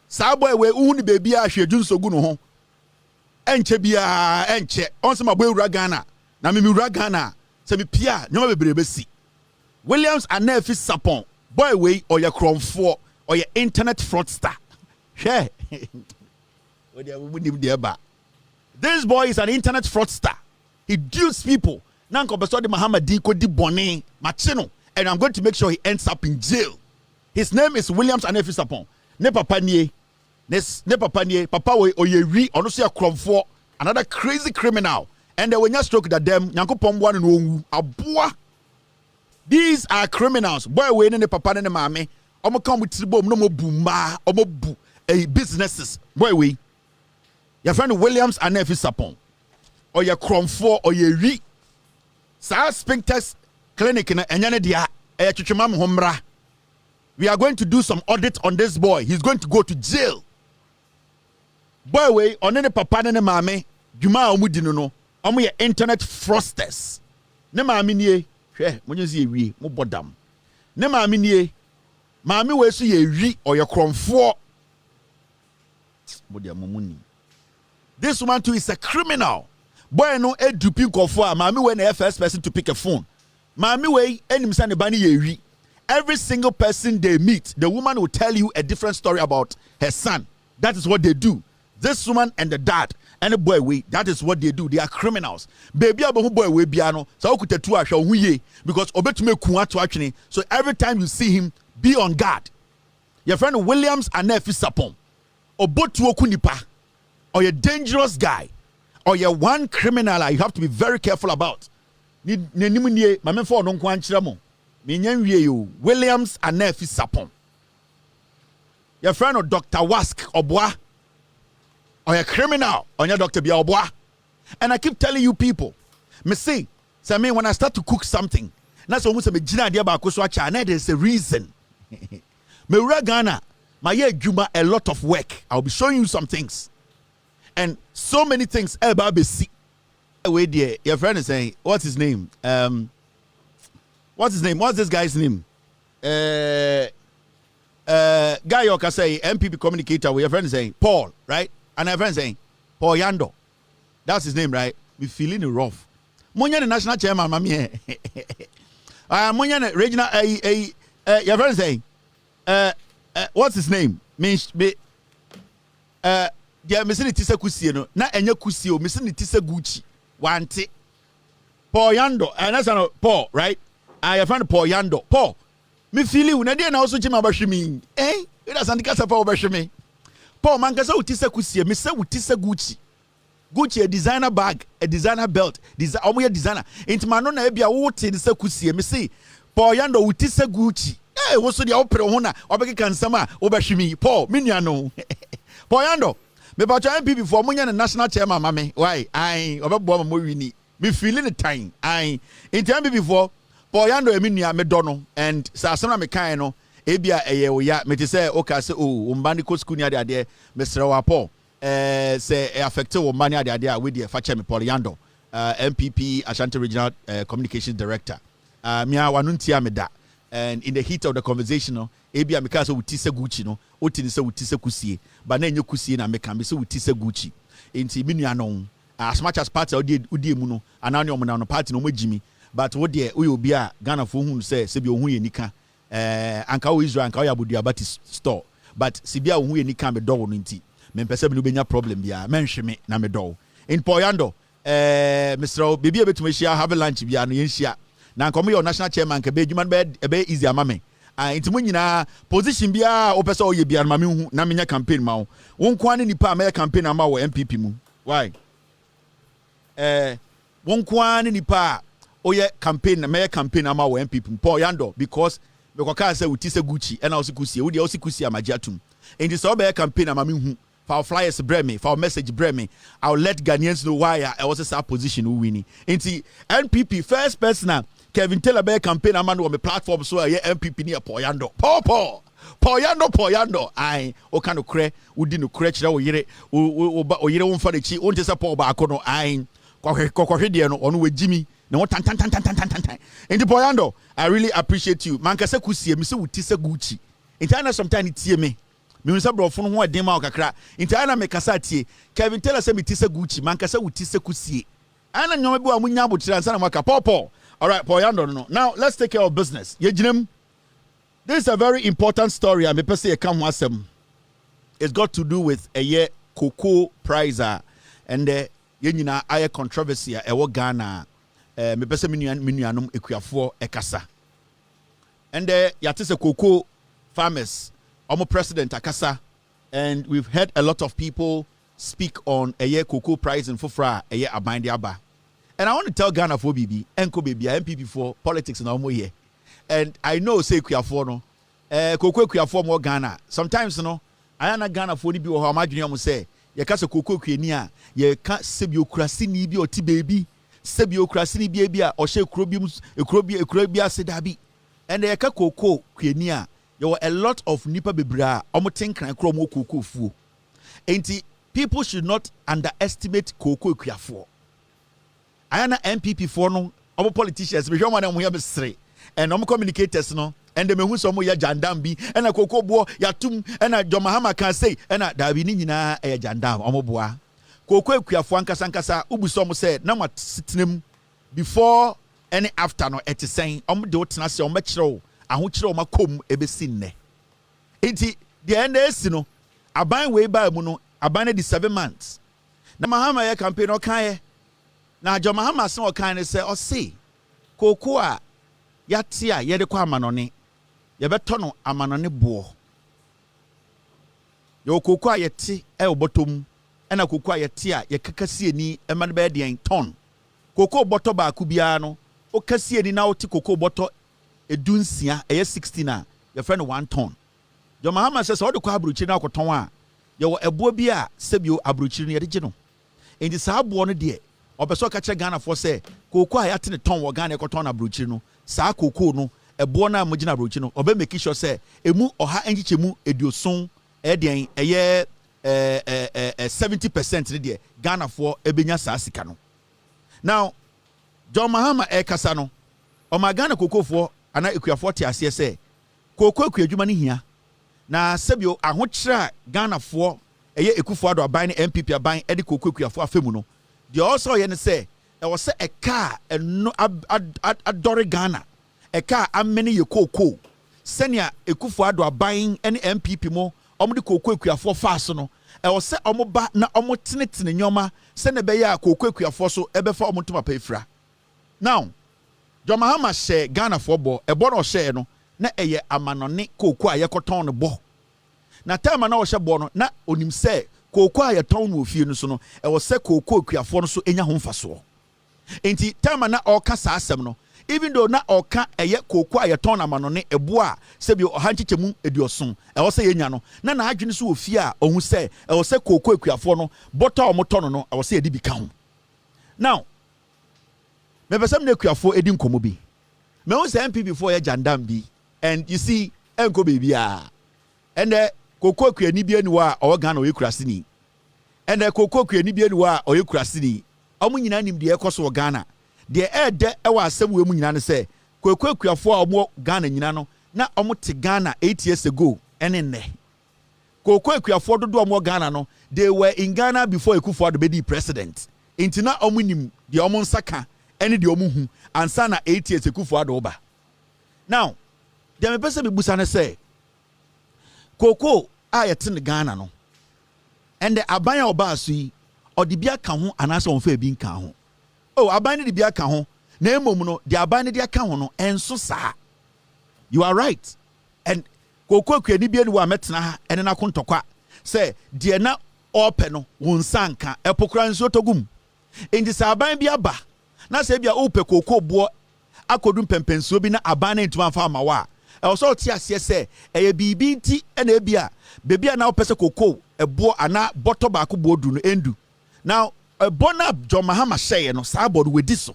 Saboy we uni baby a shejun soguno ho. Enche bia enche. Onse ma boy Ghana. Na me Ghana. Se me pia nyoma bebrebe si. Williams and Nefi Sapon. Boy we or your cromfo or your internet fraudster. Share. This boy is an internet fraudster. He deals people. Nanko besode Mahama di ko di bone machino. And I'm going to make sure he ends up in jail. His name is Williams and Nefi Sapon. Ne papa nie. Ne papa nie. Papa we oyewi ono se akromfo. Another crazy criminal. And when you stroke that them, Yankopon one no aboa. These are criminals. Boy we ne papa ne mame. Omo come with tribo no mo buma, omo bu businesses. Boy we. Your friend Williams and Nefi Sapon. Or your cromfo or your ri. Sa Spintex Clinic in Enyane dia we are going to do some audit on this boy. He's going to go to jail. Boy way on any papa ne mame Juma omudino no omo ye internet fraudsters. Ne mame nie hwe monye ewie mo bodam. Ne mame nie mame we so ye wi or your cromfo. This woman too is a criminal. Boy no edupin kofo a mame we na first person to pick a phone. Mami way enim sa ne bani yewi. Every single person they meet, the woman will tell you a different story about her son. That is what they do. This woman and the dad and the boy way, that is what they do. They are criminals. Baby abahu boy way biano. So okutetu ahwa huye because obetume kuwa to actually. So every time you see him, be on guard. Your friend Williams and Nefi Sapon. Obotu okunipa. Or you're a dangerous guy. Or you're one criminal you have to be very careful about. Nimunye mamefo no nkwa nkyerɛ mo menyanwie yo Williams and Nefi Sapon. Your friend of Dr. Wask Obwa or a criminal on your Dr. Bia Obwa. And I keep telling you people, me say me when I start to cook something, that's almost a megina dia ba koso acha na there's a reason. Me ura Ghana, my year juma a lot of work. I'll be showing you some things. And so many things eba be see. Wait there, your friend is saying, what's his name? What's his name? What's this guy's name? Guy Yoka say MPP communicator. Your friend is saying Paul, right? And your friend is saying Paul Yando. That's his name, right? We feeling it rough. Monya the national chairman, mami. Monya the regional. Your friend is saying, what's his name? Yeah, Missini Tisa Kusieno. Na enya Kusio. Missini Tisa Gucci. Wante Paul Yando and that's Paul, right? I have found Paul Yando. Paul, me feel you na dey na also chima bashimi. It doesn't kasa Paul bashimi. Paul man kasa utisa kusie, me say utisa Gucci. Gucci a designer bag, a designer belt, omo designer. Inti man no na e bia wo te de kusie, me say Paul Yando utisa Gucci. Wo so dia opere ho na obeke kansama obashimi. Paul, me nua no. Paul Yando me ba try MPP for munya national chairman mame. Why? I obebo mo wini. Me feeling the time. I in time before Paul Yando emi nua me do no and sa asem na me kan no e bia eye wo ya me te say o ka say o mbani ko school ni ade me sere wa Paul say affect wo mbani ade a we dey fa che me Paul Yando MPP Ashanti Regional Communications Director. Me a wanuntia me da and in the heat of the conversation ebia meka sɛ wuti sɛ Gucci no oti ne sɛ wuti sɛ kusie ba na enye kusie na meka me sɛ wuti sɛ Gucci enti me nua no as much as party odi emu no ana ne omo na no party no magimi but wo de wo obi a Ghana fo hu sɛ bi ohun ye nika anka wo Israel anka wo abodua bati store but sibia ohun ye nika me dɔw no nti me pese me no benya problem bia menhwe me na me dɔw in Poyando Mr. Bibi betuma hia have lunch bia no yenhia na nkomo your national chairman ka be adwuma be easy ama me nti mo nyina position bia wo pese o ye bia na me hu na menya campaign ma wo nko ane nipa ma campaign ama wo MPP mu why wo nko ane nipa o ye campaign na me campaign ama wo MPP Poyando because ka say wuti se Gucci and also kusie wo de also kusie amagiatum nti so be campaign ama me hu for flyers bring me, for message bring me. I'll let Ghanaians know why I was a position who winning. Into NPP first person KevinT be campaign amano on the platform so I MPP near Poyando. Poyando. I o kind of cre udi no cre chira o yire won fa de chi on tesa Paul ba akono I kwahwede no ono we Jimmy na won tan. Into Poyando, I really appreciate you. Man ka se kusie me se wuti se Gucci. Into sometimes tie me. Me unsa brofo no ho eden ma okakra nti ana me kasa tie KevinT say me ti se Gucci man kasa wuti se kusie ana nyoma bi wa munya abotira nsa na maka Paul all right Poyando no now let's take care of business ye ginam this is a very important story and me pese e kan ho asem it's got to do with a year cocoa price and ye nyina aye controversy e wo Ghana me pese me nuanom ekuafo e kasa and yate se cocoa farmers Omo president akasa and we've heard a lot of people speak on a year cocoa price in Fufra a year abandi aba. And I want to tell Ghana for BB, Enko baby, MPP for politics na omo here. And I know say kuafo no cocoa kuafo mo Ghana. Sometimes no ayana Ghana for ni bi wo ha madwene omo say ye ka se cocoa kuani a ye ka sebiokrasi ni bi oti baby sebiokrasi ni bi a o hye ekuro bi aseda bi. And ye ka cocoa kuani a there were a lot of nipa bebra omotenkran kromo cocoa fu enti people should not underestimate cocoa kuafo ayana MPP for no omo politicians be hwema na mo ya besre and omo communicators no and them hu so mo ya jandam bi and cocoa bo yatum and Mahama can say and da bi ni nyina e jandam omo boa cocoa kuafo ankasa ubuso mo say na matinem before any after no etisen omo de wotena se omo kire ahokyere makom ebesinne enti the NS no aban we ba mu no aban di 7 months na Mahama ya campaign o kan na Mahama se o kan ne se o se koko a yate a ye de kwa amanone ye beto no amanone bo yo koko a yete e obotom na koko a yete a ye kakasie ni e ma be de ton koko boto ba ku bia no o kasie ni na o ti koko boto edunsia eye 16 a your friend 1 ton Mahama says all the kwa abruchiri na akoton a ye wo ebo bi a sebio abruchiri ne de no enti sa abo no de obeso ka che Ghana for say koko a yate ne ton wo Ghana ekoton na abruchiri no sa koko no ebo na amogina abruchiri no obe make sure say emu oha enchichemu edioson e den eye 70% ne de Ghana for ebenya sa sika no now Mahama kasa no o magana koko for ana ekuafo te ase se koko ekuadwuma ne hia na sebio ahokyera Ghana fo eye ekufo ado aban ne MPP aban e de koko ekuafo afemu no de also ye ne se e wo se eka eno adore Ghana eka amene ye koko senia ekufo ado aban ne MPP mo omo de koko ekuafo faaso no e wo se omo ba na omo tenetene nyoma se ne be ya koko ekuafo so e be fa omo ntoma pa efra now Mahama share Ghana for bo ebo no share no na eye amanone koko a yekoton no bo na time na o hye bo no na onim se koko a yeton no ofie no so no e wo se koko akuafo no so enya ho mfaso enti time na o ka sa asem no even though na o ka eye koko a yeton amanone ebo a se bi o hanchichemu edioson e wo se yenya no na adwene so ofie a ohun se e wo se koko akuafo no bota o moton no e wo se edi bi ka ho now me person na kuafo edi nkomo bi me won say MP before ya jandam bi and you see enko baby and koko kuani bi ani wa o Ghana o yekurasini and koko kuani bi ani wa o yekurasini omo nyina nim de ekoso Ghana de ede e wa asem we mu nyina ne say koko kuafo a omo Ghana nyina no na omo Ghana 8 years ago enene koko ekuafo dodo omo Ghana no they were in Ghana before Akufo-Addo be the president inti na omo nim de omo nsaka ene de omo hu ansa na 8 years Akufo-Addo ba. Now dem me pese be busa ne say koko a yete ne Ghana no and the aban a oba aso yi odi bia ka ho anase on fa bi nka ho. Oh, aban ne bia ka ho na emom no de aban ne de ka ho no enso saa. You are right. And koko kwani bia ni wa metena ha ene na kontokwa say de na ope no won sanka epokra nso togum. Indi sa aban bia ba na say bia ope koko bo akodum pempensuo bi na aban na ntuma fa amawa. E also ti ase say eye bibi nti ena ebia bebia na opese koko ebo ana bottle ba ko bodu no endu. Now bona John Mahama share no sa bodu we diso.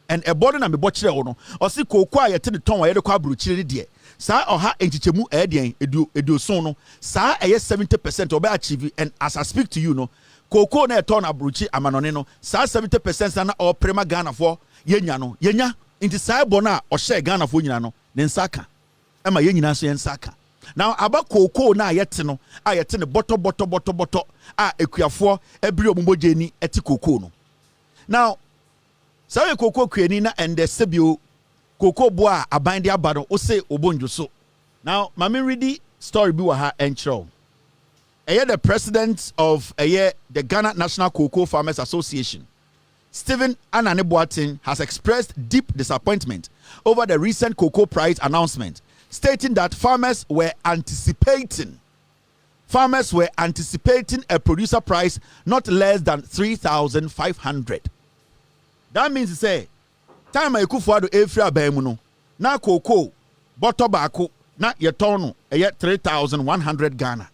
And a body na me botchire wo no o si koko a yete ne ton wa yede kwa bruchire ne de sa oha enchichemu edien edu so no sa eye 70% oba achieve. And as I speak to you no koko na eton abruchi amanone no sa 70% na o prema Ghana for yenya no yenya inti sa bona o share Ghana for nyina no ne nsaka ema yenyina so yensaka. Now aba koko na yete no a yete ne boto a ekuafo ebiri omumboje ni eti koko no. Now sawe koko kwani na ende sebio koko boa abande abado o se obonjo so. Now mama ready story bi wa ha enchro. The president of the Ghana National Cocoa Farmers Association, Stephen Anane has expressed deep disappointment over the recent cocoa price announcement, stating that farmers were anticipating a producer price not less than 3,500. That means to say, time Akufo-Addo efri abamu no na cocoa bottle baako na yetono 3,100 Ghana.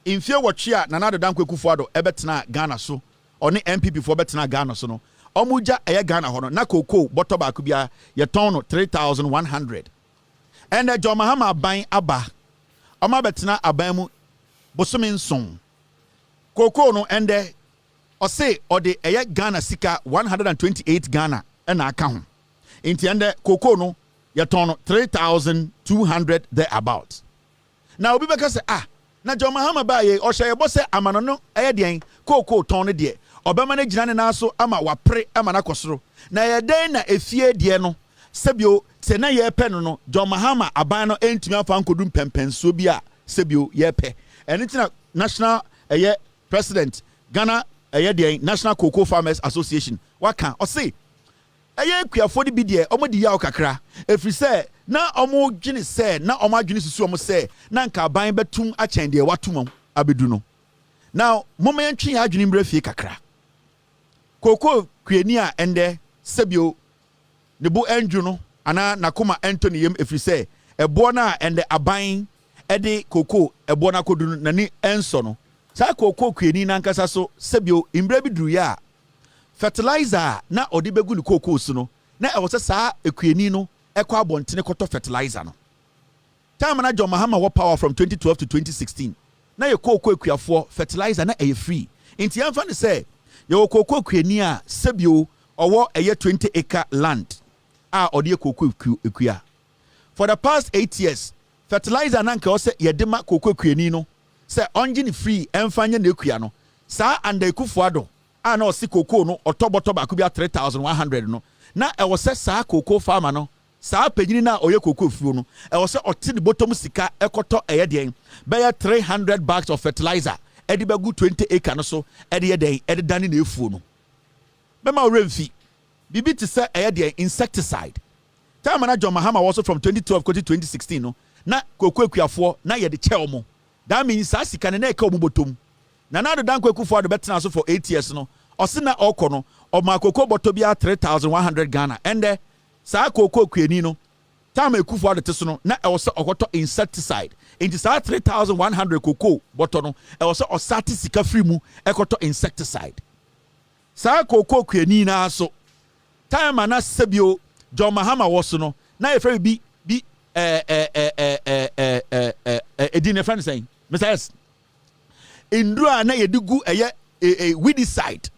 In fear what chia na nado danko Akufo-Addo ebetena Ghana so oni MPP for betena Ghana so no omuja Ghana hono na cocoa bottle baako bia yetono 3,100. And John Mahama aban aba oma betena abamu bosome nson cocoa no ende o say or the Ghana sika 128 Ghana and account. In the end, cocoa no yaton 3,200 thereabout. Now we say na John Mahama ba ye or say boss amanono ayedien cocoa ton de obama na gina na so ama wapre ama na kosoro na yeden na efie de no sebio se na ye pe no John Mahama aban no entumi afa nkodum pempenso bi a sebio ye pe enitina national president Ghana the National Cocoa Farmers Association waka o say kuafo de bi de omo di yaw kakra efri say na omo dwene say na omo adwene susu omo say na nka ban betum a chen de watum abedu no. Now moment twi adwene mbre fie kakra cocoa kuani a ende sebio ne bo enju no ana nakoma Anthony yem efri say ebo na ende aban ede cocoa ebo na kodu na ni enso no sa koko kwani na nkasa so sebio imbre bi duru ya fertilizer na odi begu ni koko so no na e wo se sa ekwani no ekwa abontene koto fertilizer no time na John Mahama wo power from 2012 to 2016 na ye koko ekwiafo fertilizer na e free inti amfa ne say ye koko kwani a sebio owo 20 acre land a odi koko ekwia for the past 8 years fertilizer na nka wo se ye de ma koko kwani no say engine free enfanye na ekua no sa anda Akufo-Addo ana osi cocoa no otoboto ba ku bia 3,100 no na e wo se sa cocoa farmer no sa panyini na oye cocoa fuo no e wo se oti de bottom sika ekoto den be 300 bags of fertilizer e de bagu 20 acre no so e de den e de dane na efuo no be ma remfi bibi ti se den insecticide time na John Mahama was from 2012 to 2016 no na cocoa ekuafo na ye de cheomo. That means asika ne na eka omubotom na na do danko Akufo-Addo betena so for 8 years no osina okono o makoko boto bia 3,100 Ghana ende sa koko kwani no time Akufo-Addo te so no na e wo se okoto insecticide into sa 3,100 koko boto no e wo se osati sika free mu ekoto insecticide sa koko kwani na so time na sebio John Mahama wo so no na e free bi edine friend saying Mr. S. Indua na yedigu weedicide.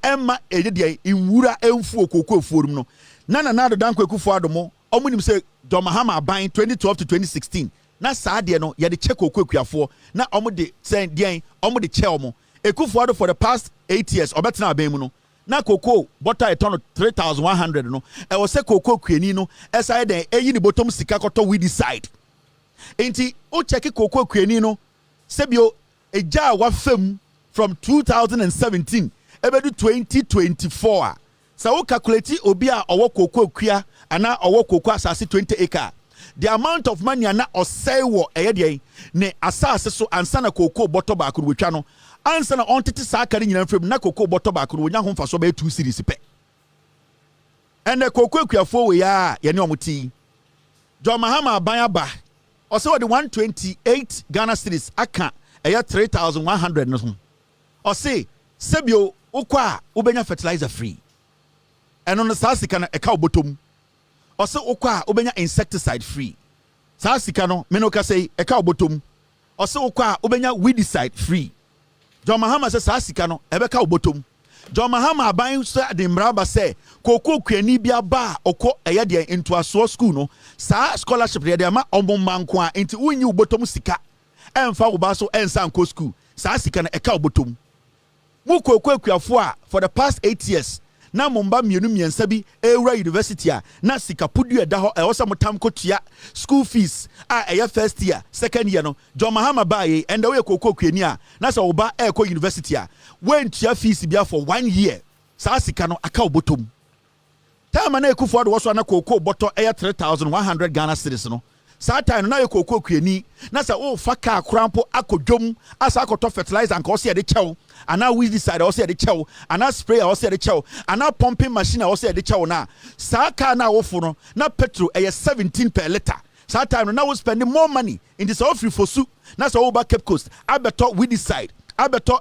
Emma edie inwura emfu okoko efuorum no. Na do danko Akufo-Addo mo omunim say John Mahama buying 2012 to 2016 na saa de no ye de check cocoa kuafo na omo de send den omo de che omo Ekufuado for the past 8 years obetena aben mu no na cocoa butter a ton of 3,100 no e wo say cocoa kuani no esai den eyi ni bottom sika koto we decide enti o check cocoa kuani no sebio eja wa fam from 2017 ebedu 2024 so we calculate obi a owo cocoa kua ana owo cocoa asase 20 acre the amount of money ana osai wo eyede ne asase so ansa na cocoa bottle back no wetwa no ansa na on tete saa kare nyina mfrem na cocoa bottle back no wonya ho mfa so ba 2 series pe ene cocoa kuafo we ya ye ne omuti John Mahama abanya also the 128 Ghana cedis aka eya 3,100 no ho o say sebio ukwa ubenya fertilizer free eno no saa sika na eka obotom o say ukwa ubenya insecticide free saa sika no me no ka say eka obotom o say ukwa ubenya weedicide free John Mahama say saa sika no ebeka obotom John Mahama aban so de mraba say koko kuani bia ba okọ eya de into aso school no saa scholarship de ma omomma nko a enti unyi obotom sika emfa wo ba so ensa nko school saa sika na eka obotom mu koko kuafo a for the past 8 years na momba mienu miensa bi ewura university a na sika pudu eda ho e wo se motam kotua school fees a eya first year second year no John Mahama ba ye enda we koko kuani a na se wo ba e ko university a when tua fees bia for 1 year saa sika no aka obotom time na Ekufuado wo so na koko boto eya 3,100 Ghana cedis no saa time na ye koko kuani na se wo fa ka krampo akodwom asa akoto fertilizer anka wo se de chew ana weedicide wo se de chew ana sprayer wo se de chew ana pumping machine wo se de chew na saa ka na wo fo no na petrol eya 17 per liter saa time na wo spending more money in this all free for su na so wo ba Cape Coast abeto weedicide abeto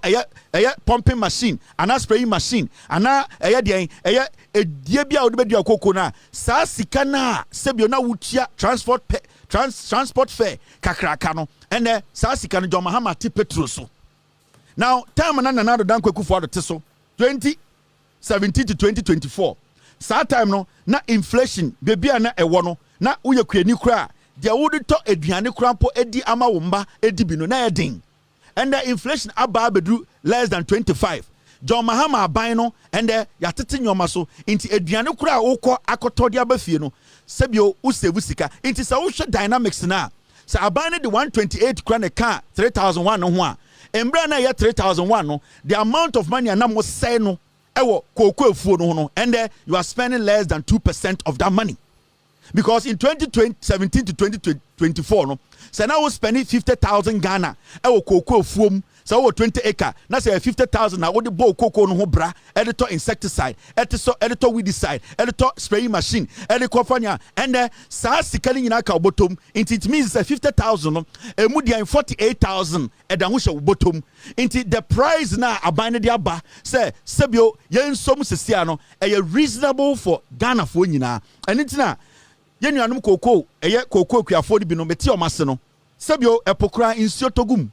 eya pumping machine ana spraying machine ana eya de eya edie bia wo de bia koko na saa sika na sebio na wutia transport fare kakraka no ene saa sika no John Mahama ti petrol so now time na Nana Dan Ekufuado te so 2017 to 2024 saa time no na inflation bebia na ewo no na uye kuani kura dia wodi to aduane krampo edi ama wo mba edi bi no na edin and the inflation aba bedu less than 25 John Mahama aban no and the yatete nyoma so inti aduane kura wokọ akotọ de abafie no sebio usevu sika inti sa wo hwe dynamics na sa aban de 128 kura ne ka 3,001 no ho a embra na ye 3,001 no the amount of money na mo say no ewo koko efuo no ho no and you are spending less than 2% of that money because in 2017 to 2024 no say now we spending 50,000 Ghana ewo koko efuom so we 20 acre na say 50,000 na we the bowl koko no ho bra editor insecticide editor weedicide editor spraying machine editor fanya and saa sikali nyina ka obotom it means 50,000 no emu dia 48,000 eda ho hye obotom into the price na aban de aba say sebio yensom sesia no reasonable for Ghana for nyina and it na yenuanum koko eye koko kuafo di bi no meti omase no sebio epokra insio togum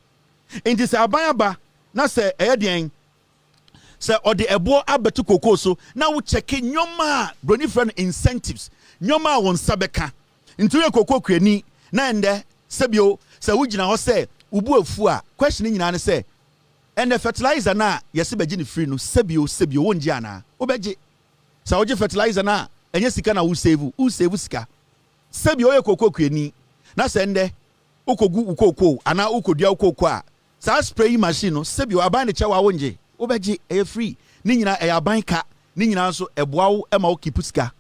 enti se abanyaba na se eye den se ode ebo abetu koko so na wo check nyoma broni friend incentives nyoma won sabeka enti we koko kuani na ende sebio se wugina ho se ubu afu a question nyina ne se ende fertilizer na yesi beji ni free no sebio wonji ana obeji se woje fertilizer na enye sika na wo save sika sebio ye koko kuani na se ende ukogu ukoko ana ukodia ukoko a sa spray machine no sebio aban de chewa wonje obeji e free ni nyina e aban ka ni nyina so eboawo e ma okipu sika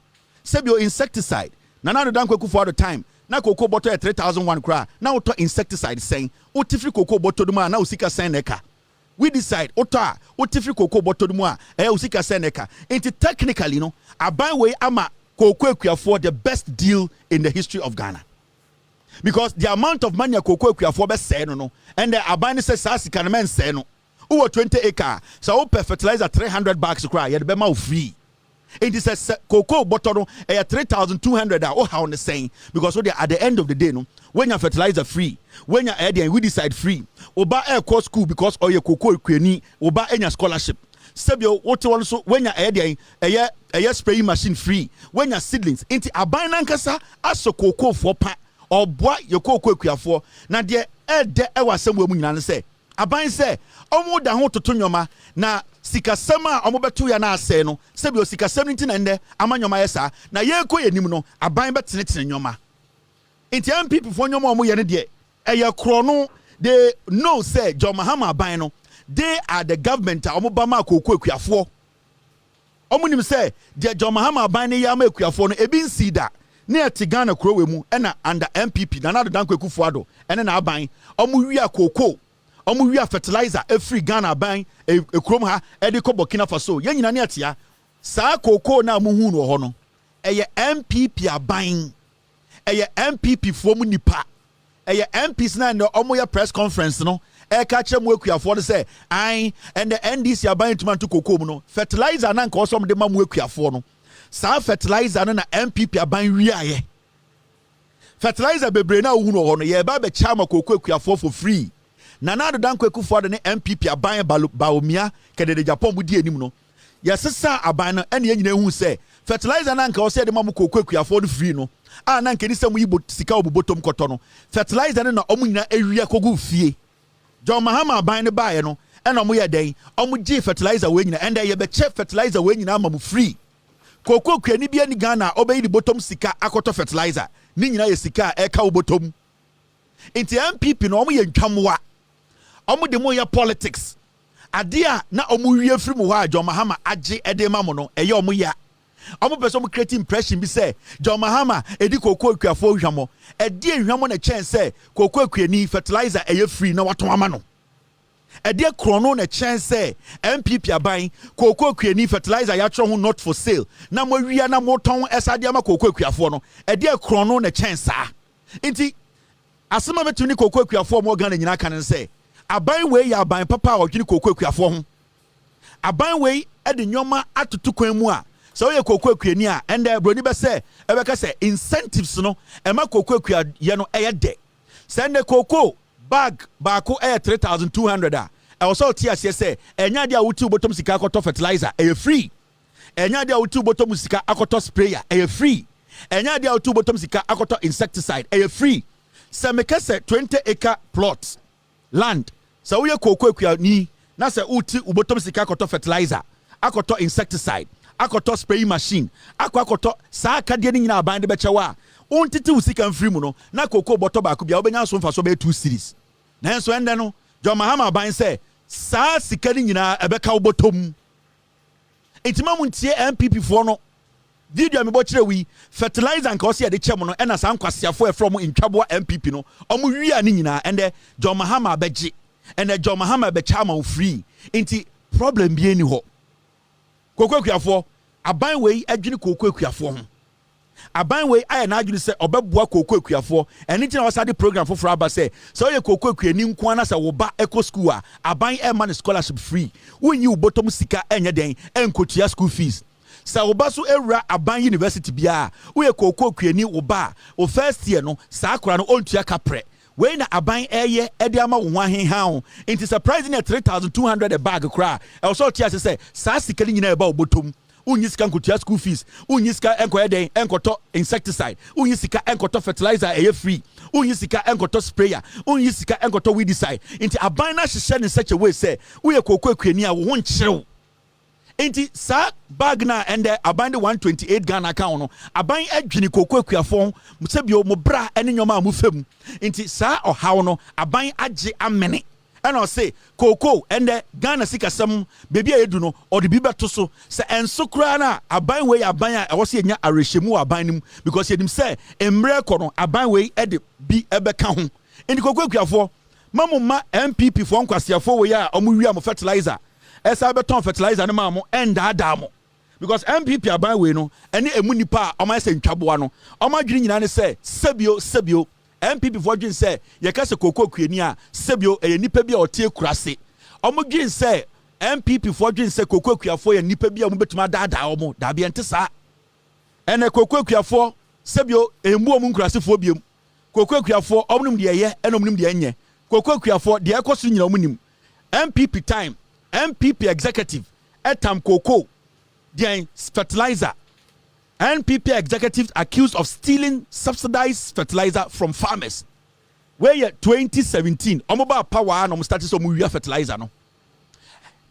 sebio insecticide Nana Dan Ekufuado time na koko bottle 3,001 kra na auto insecticide sen otifri koko bottle dum a na usika sen neka we decide ota otifri koko bottle dum a usika sen neka into technically no aban we ama koko ekuafo the best deal in the history of Ghana. Because the amount of money koko ekuafo be say no and the aban says sasika na men say no over 20 acre so per fertilizer 300 bucks cry you be ma free it is a cocoa bottle no 3,200 how on the saying because so at the end of the day no when your fertilizer free when your air we decide free oba air course school because all your cocoa kuani oba enya scholarship sebio wote won so wenya eye spraying machine free wenya seedlings inti aban nankasa aso cocoa for pa oboa ye cocoa akuafo na de ede e wasem wa mu nyina ne se aban se omo da ho toto nyoma na sikasem a omo beto ya na ase no sebio sikasem nti na nde amanyoma yesa na ye ko yenim no aban betenetene nyoma inti MPP for nyoma omo ye ne de eye kro no they know say John Mahama aban no they are the government omo ba ma cocoa akuafo omo nim say the John Mahama aban ne ya ma akuafo no ebi nsi da ne etigana kro we mu na under MPP na do danko ekufuado ene na aban omo wi akoko omo wi fertilizer every Ghana ban ekrom ha e de ko Burkina Faso ye nyina ne atia saa koko na mo hu no ho no eye MPP aban eye MPP fo mu nipa eye MPs na no omo ya press conference no e ka che mo ekuafo no say an and the NDC aban tuma to koko mu no fertilizer na nka osom de ma mo ekuafo no saa fertilizer no na MPP aban wi aye fertilizer bebre na hu no ho no ye ba be cha ma koko ekuafo for free na do danko ekufuado ne MPP aban baomia kedede Japan mu die enim no yesesa aban no ene nyina hu se fertilizer na nka o se de ma mo koko ekuafo no free no a na nka ni se mo yibo sika obobotom koto no fertilizer no na omu nyina awia kogu fie John Mahama aban ne baaye no ena omu ye den omu gi fertilizer we nyina ende ye be che fertilizer we nyina ma mo free koko kwani bia ni Ghana obeyi di bottom sika akoto fertilizer ni nyina ye sika e ka obotom inti MPP no omu ye ntwamwa omu de mo ya politics adia na omu wie firi mu ha John Mahama age edema mo no eye omu ya omu person mu create impression bi say John Mahama edi koko akuafo hwamo edi hwamo na chen say koko akuani fertilizer eye free na wato ama no edi krono na chen say MPP aban koko akuani fertilizer ya tro ho not for sale na mo wia na mo ton esade ama koko akuafo no edi krono na chen sa inti asema betuni koko akuafo mo Ghana nyina kan say aban we ya aban papa a odwini koko akuafo ho aban we e de nyoma atoto kwan mu a so ye koko akuani a ende broni be se e be ka se incentives no e ma koko akuaye no e ye de sende koko bag baako e 3200 a e wo so tie ase se enya de a wuti ubotom sika akoto fertilizer e free enya de a wuti ubotom sika akoto sprayer e free enya de a wuti ubotom sika akoto insecticide e free se me ka se 20-acre plots land so we koko akuani na se uti ubotom sika akoto fertilizer akoto insecticide akoto spray machine akoto saa kadie ni nyina aban de bechewa untiti usika mfiri mu no na koko boto ba ko bia obenya so mfa so be 2 series na enso ende no John Mahama aban se saa sika ni nyina ebeka ubotom intima muntie MPP fo no video me bo kire wi fertilizer nka o se de chem no e na saa nkwasiafo e from intwabo MPP no omu wi ani nyina ende John Mahama abeji ende John Mahama be chama free inti problem bi eni ho koko akuafo aban we adwini koko akuafo ho aban we aye na adwini se obeboa koko akuafo eni tina wasade program for aba se so ye koko akuani nko na se wo ba eco school a aban e man scholarship free wonyi ubotom sika enye den enkotua school fees sa wo ba so ewura aban university bia wo ye koko akuani wo ba o first year no sa akora no ontua kapre we na aban eye ede ama wo hwan han inti surprising at 3200 a bag kra e also tia say sa sika ni nyina e ba obotom unyi sika nkotua school fees unyi sika enko den enkoto insecticide unyi sika enkoto fertilizer eye free unyi sika enkoto sprayer unyi sika enkoto weedicide inti aban na hye ne such a way say we koko akuani a wo ho nkyerɛw inti sa bag na ende aban de 128 Ghana account no aban adwini koko akuafo musebio mo bra ene nyoma a mo fam inti sa ohaw no aban age amene ena o say koko ende Ghana sikasem bebi a edu no o de bi beto so se enso kra na aban we aban a wo se nya arehemu aban nim because yedim say emre ko no aban we e de bi ebeka ho inti koko akuafo mamuma MPP fo nkwasiafo we a omo wi am fertilizer esa beton fertilizer ne ma mo enda adamo because MPP aban we no ene emu nipa o ma se ntwaboa no o ma dwiri nyina ne se sebio MPP for dwin se ye ka se koko akuani a sebio e nipa bi a otie kurase o mo dwin se MPP for dwin se koko akuafo ye nipa bi a mo betuma daada o mo da bi ente sa ene koko akuafo sebio emu o mo kurase fo biem koko akuafo o mo nim de ye ene o mo nim de enye koko akuafo de ekoso nyina o mo nim MPP time MPP executive etam cocoa the fertilizer. NPP executives accused of stealing subsidized fertilizer from farmers. Where 2017 omoba power no started so muya fertilizer no.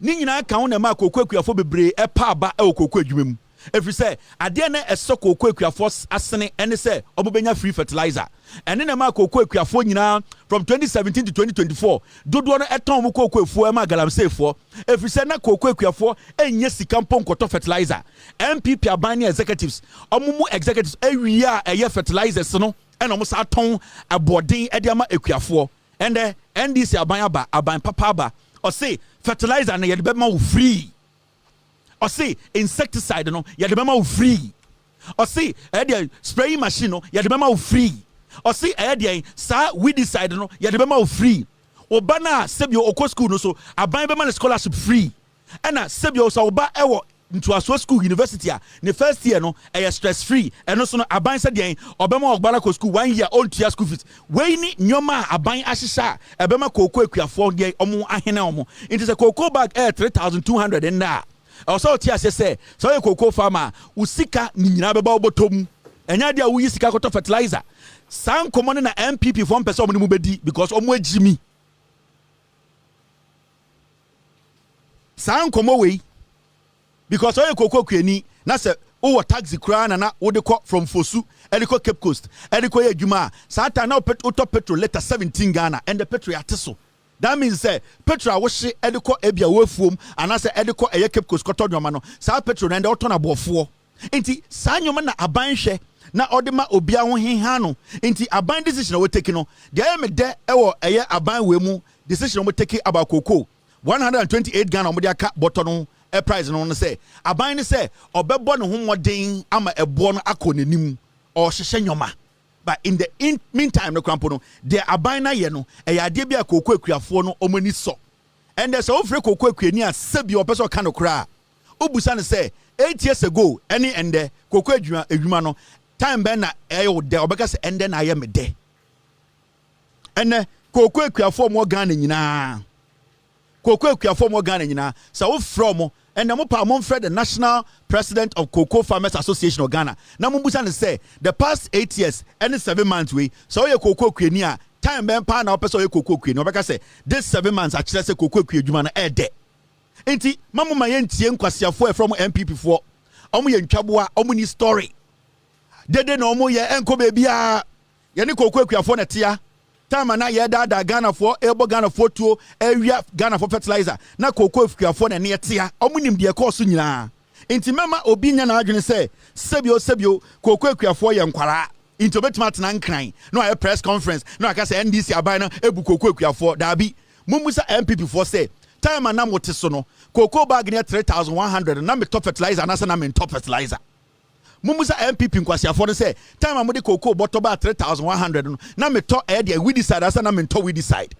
Ni nyina kan na ma cocoa kuafo bebre e pa ba e cocoa adwumem. If you say, ade na eso cocoa kuafo asene ene say obobenya free fertilizer. Ene na ma cocoa kuafo nyina from 2017 to 2024 dodo no eton mo cocoa fu e ma galamsey fo. If you say na cocoa kuafo enye sika mpon koto fertilizer. MPP abani executives omumu executives ewia eye fertilizers no ena mo sa ton abodin e de ama ekuafo. Ende NDC aban papa aba or say fertilizer na yede bema wo free. Or say insecticide no yede bema wo free. Or say e spraying machine no yede bema wo free. Or say e sa weedicide no yede bema wo free. Oba na sebio okọ school no so aban bema na scholarship free. Ena sebio so oba ewo into a school university the first year no stress free and also no aban said den obema ogbara ko school 1 year old tier school fees we ni nyoma aban ahihya ebema koko akuafo de omo ahene omo it is a cocoa bag 3200 in there also tia say so a cocoa farmer usika ni nyina beba obotom enya dia wo yisika koto fertilizer san common na MPP from person omo ni mu bedi because omo agimi san komo we because oye cocoa kweni na se o taxi kra na wo de ko from Fosu e de ko Cape Coast e de ko ye adwuma sata na petrol liter 17 Ghana and the petrol ateso that means say petrol wo hye e de ko ebia wo afuom ana se e de ko eye Cape Coast koto dwoma no sa petrol na de oto na bofo enti sa nyoma na aban hwe na odema obia ho henha no enti aban decision we take no de ay me de e wo eye aban we mu decision we take about cocoa 128 Ghana mo de aka bottle no a price no say aban ne say obebo ne ho modern ama ebo no akonenim or hyehye nyoma but in the meantime no krampo no the aban na ye no e ade bia kokko akuafo no omani so and there's ofre kokko akuani a sebi opeso ka no kra obusa ne say 8 years ago any ende kokko adwuma no time ben na e wo de obeka say ende na ye me de ene kokko akuafo mo Ghana nyina Cocoa Kuafo mo Ghana nyina sa wo from and mo pa mo the National President of Cocoa Farmers Association of Ghana na mo busa ne say the past 8 years and 7 months we so ye cocoa kuani a time ben pa na opeso ye cocoa kuani obeka say this 7 months a kire say cocoa kuadwuma na e de enti mamu ma ye ntie nkwasiafo from MPP for omo ye ntwaboa omo ni story dede na omo ye enko be bia ye ne cocoa kuafo na tia time na ye da Ghana for ebo Ghana for tuo area Ghana for fertilizer na cocoa akuafo na ne tia omunim de course nyina enti mama obi nya na adwene se sebio cocoa akuafo ye nkwara into betima na nkran no a press conference no aka say NDC aban na ebu cocoa akuafo dabi mumusa MPP for say time na mote so no cocoa bag ne 3100 na me top fertilizer na say na me top fertilizer Mumusa MPP nkwasiafo no say time amode cocoa bottle ba 3100 no na me to e de we decide asa na me to we decide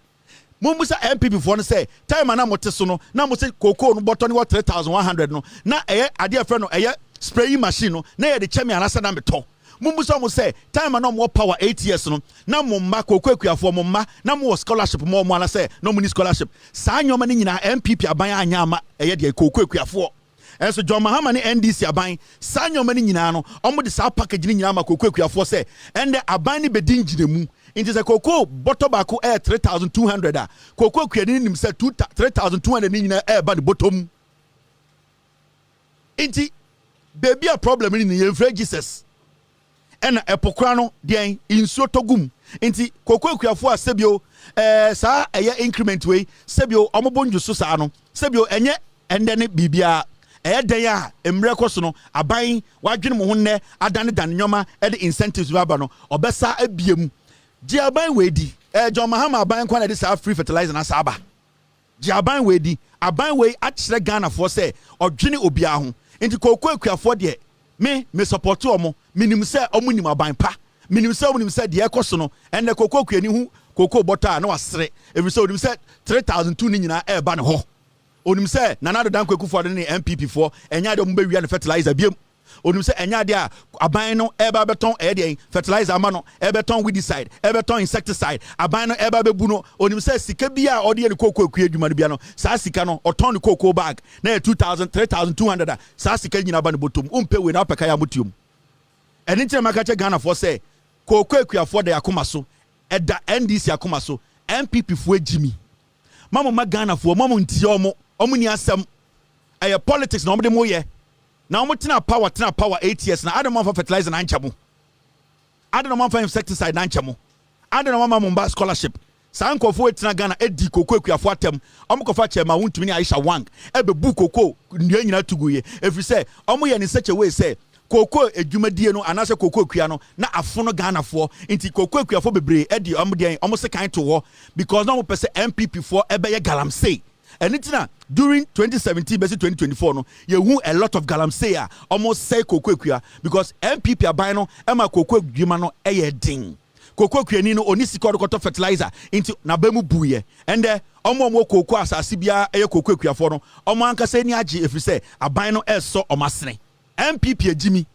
Mumusa MPP for no say time na mote so no na mo say cocoa no bottle no 3100 no na eye ade afre no eye spraying machine no na ye de chemi anasa na me to Mumusa mo say time na mo power 8 years no na mo mma cocoa akuafo mo mma na mo scholarship mo ana say no mo ni scholarship sa nyoma ni nyina MPP aban anya ama eye de cocoa akuafo and so John Mahama ni NDC aban sanyo mani nyina no omo de sa package ni nyina ma cocoa akuafo say and the aban ni bedin ginemu into the cocoa bottle back 3200 a cocoa akuani nim say 3200 ni nyina ba the bottom inti baby a problem ni ye Jesus and epokra no den insuo togum inti cocoa akuafo asebio sa eye increment we sebio omo bonju so sa no sebio enye ende ne bibia den ya emre koso no aban wadwene mo ho nne adane dan nyoma e de incentives baba no obesa abiem di aban wedi John Mahama aban kwa na de sa free fertilizer na sa aba di aban wedi aban we akire Ghana for say odwene obia ho enti cocoa akuafo de me support omo minim say omo nim aban pa minim say de ekoso no enne cocoa akuani hu cocoa bottle na wasere every so nim say 3002 ni nyina e ba ne ho onim say nanado dan kwaku for the MPP for enya de mba wia ne fertilizer biem Onim say enya de a aban no eba beton fertilizer ama no ebeton weedicide ebeton insecticide aban no eba bebu no onim say sika bia ode ye cocoa akua adwuma no bia no saa sika no oton the cocoa bag na 2000 3200 saa sika nyina ba no botom umpe we na apeka ya motium eni ntia maka che Ghana for say cocoa akua for the yakoma so eda NDC yakoma so MPP fo agimi mama Ghana for mama ntie omo ni asem eye politics na omo de moye na omo tena power 8 years na adam for fertilizer na nchamo adam for insecticide na nchamo adam mamba scholarship sanko fo tena Ghana edi koko akuafo atem omo kofa chema wuntumi ni Aisha Wang ebebu koko ndua nyina tuguye every say omo ye ni such a way say koko edwumadie no anase koko akua no na afono Ghana fo nti koko akuafo bebre edi omo de omo se kan to wo because no mo pese MPP for ebeye galamsey enitina during 2017 versus 2024 no you a lot of galamsey almost say koko akua because MPP aban no ema koko adwuma no eye din koko akua ni no oni sika odokoto fertilizer into na bemu buye and omo koko asase bia eye koko akua fo no omo ankasa ni age efise aban no eso omasene MPP agimi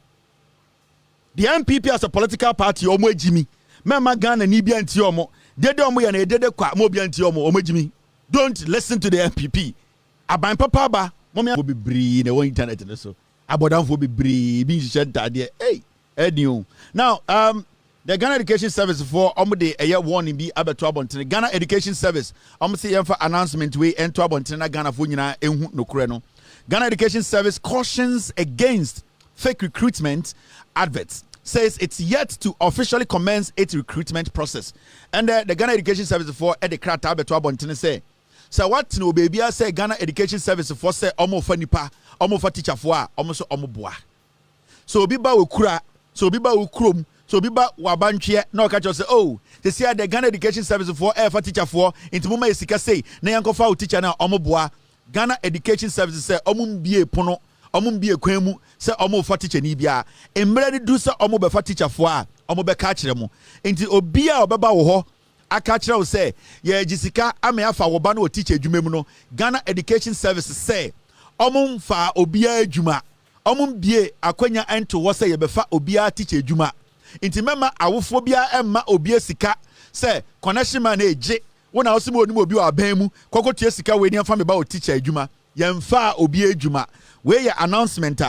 the MPP as a political party omo agimi mema Ghana ni bia nti omo dede omo ye na dede kwa mo bia nti omo agimi. Don't listen to the MPP. Aban papa ba mommy will be bree na internet and so abodan for be bree bi shenta there hey now the Ghana Education Service for the a year warning be abeto abonten Ghana Education Service say for announcement we ento abonten na Ghana fo nyina ehu nokure no Ghana Education Service cautions against fake recruitment adverts, says it's yet to officially commence its recruitment process. And the Ghana Education Service for the krata abeto abonten say so what no baby I say Ghana Education Service for say omo fa nipa omo fa teacher for omo so omo boa so obi ba okura so obi ba okrom so obi ba wabantwe na oka say oh they say the Ghana Education Service for fa teacher for into mama esika say na yanko fa teacher na omo boa Ghana Education Service say omo bie pono omo bie kwan mu say omo fa teacher ni bia emre ni du say omo be fa teacher for omo be ka kire mu nti obi a obeba wo ho aka kire wo say ye jisika ame afa wo ba na o teacher adwuma mu no Ghana Education Service say omo fa obi adwuma omo bie akwanya ento wo say ye be fa obi a teacher adwuma nti mema awofo bia emma obi asika say connection man eje wona wo simo onim obi wa ban mu kokotie sika we ni afa me ba o teacher adwuma yemfa obi adwuma we ye announcement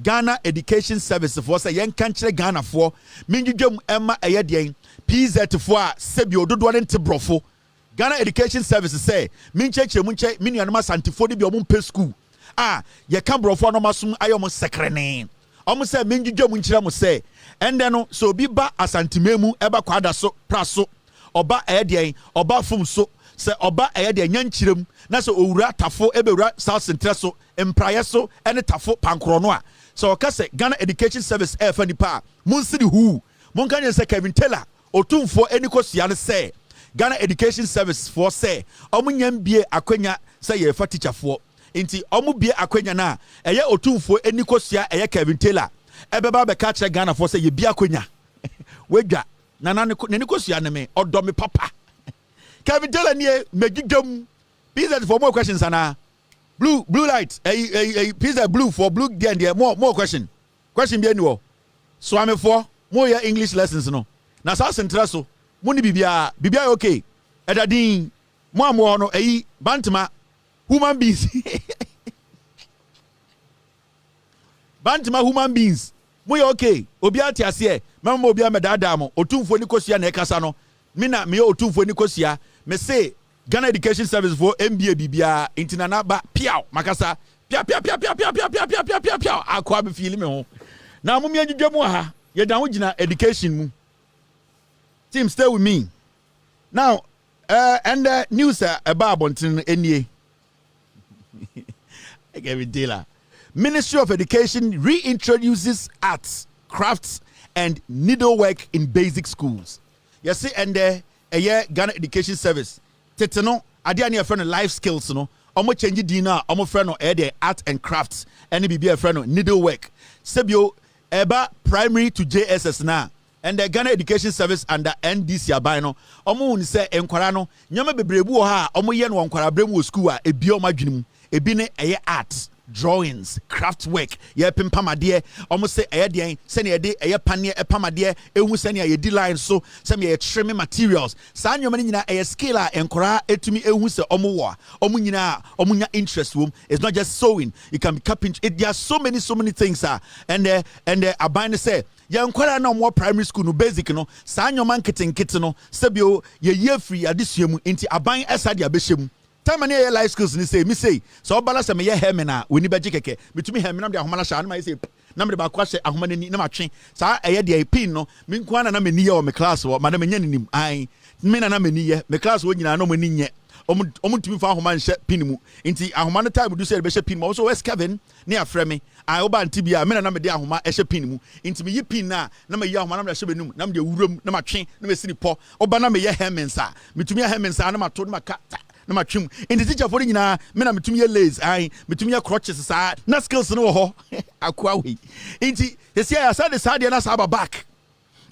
Ghana Education Service for say yen kan kire Ghana for minjidwam emma eye den PZ for sebi ododo ne ntebrofo Ghana Education Service say mincheche munche minuanoma santifo de bi omum pe school ye kan brofo no masum ayom sekrene omo say minjidwam nkire mo say ende no so bi ba asantimemu eba kwada so praso oba eye den oba fum so se oba eye den nyankirem na so owura tafo ebewura South Central so empraye so ene tafo pankro no so ka say Ghana Education Service fa nipa munsidi hu monka nye say KevinT otumfo enikosia ne say Ghana Education Service for say omunyam bie akwanya say ye fa teacher for nti omu bie akwanya na eye otumfo enikosia eye KevinT ebeba be ka kire Ghana for say ye bie akwanya wedwa nana ne nikosia ne me odo me papa KevinT nie megidom PZ for more questions ana blue light PZ blue for blue there more question be any so am for more English lessons no na South Central so muni bibia okay edadin mo amo no bantama human beings bantama human beings mo okay obi ati ase mama obi amedada mo otumfo ni kosia na ekasa no mina me otumfo ni kosia me say Ghana Education Service for MBA bibia intinana ba piao makasa pia akwa be feel me ho na mumia dwedwam ha ye dan ho gina education mu team stay with me now and news about bontin enie KevinT Ministry of Education reintroduces arts, crafts and needlework in basic schools. You see and Ghana Education Service teteno ade ane friend life skills no omo change din na omo friend no art and crafts and be a friend no needlework sebio eba primary to JSS na and the Ghana Education Service under NDC aban no omo woni se enkwara no nyama bebrebu ho ha omo ye no enkwara bremu school a ebi o madwenem ebi ne art drawings, craft work. Ye pimpamadie, almost say ayadian, send ye de a pania a pamadie, ewu send ye de line so some ye trimming materials. San your money a scale and cora to me ewu se omuwa, omunya interest room. It's not just sewing, you can be cupping it. There are so many things and a bind say young kwara no more primary school no basic no san your man kitten no sebio ye year free addition into a bind aside ya beshim. Time and your life skills, me say, so balance me, hemina, we need keke. Between him and the Homalasha, I say, number about question, a woman in matching. So I had the pin, no, Minquan and Amenia or my class or Madame Yenim, I, men and Amenia, the class when you know when yet. Omu to me for Homan shet pinimu. Inti a Homana time would do say Bishop Pin, also West Kevin, near Fremi. I oban tibia, men and Namada Homa, Esha pinimu. Into me pin na, Nama Yam, Namda Shabinum, Nam de room, Nama chain, no city po, Obana me hemensa, me to me hemensa, Nama told my cat. In the teacher for na me na metumi lays I metumi crutches sa na skills no ho akwa we inti yesi ya sa de sa de na sa back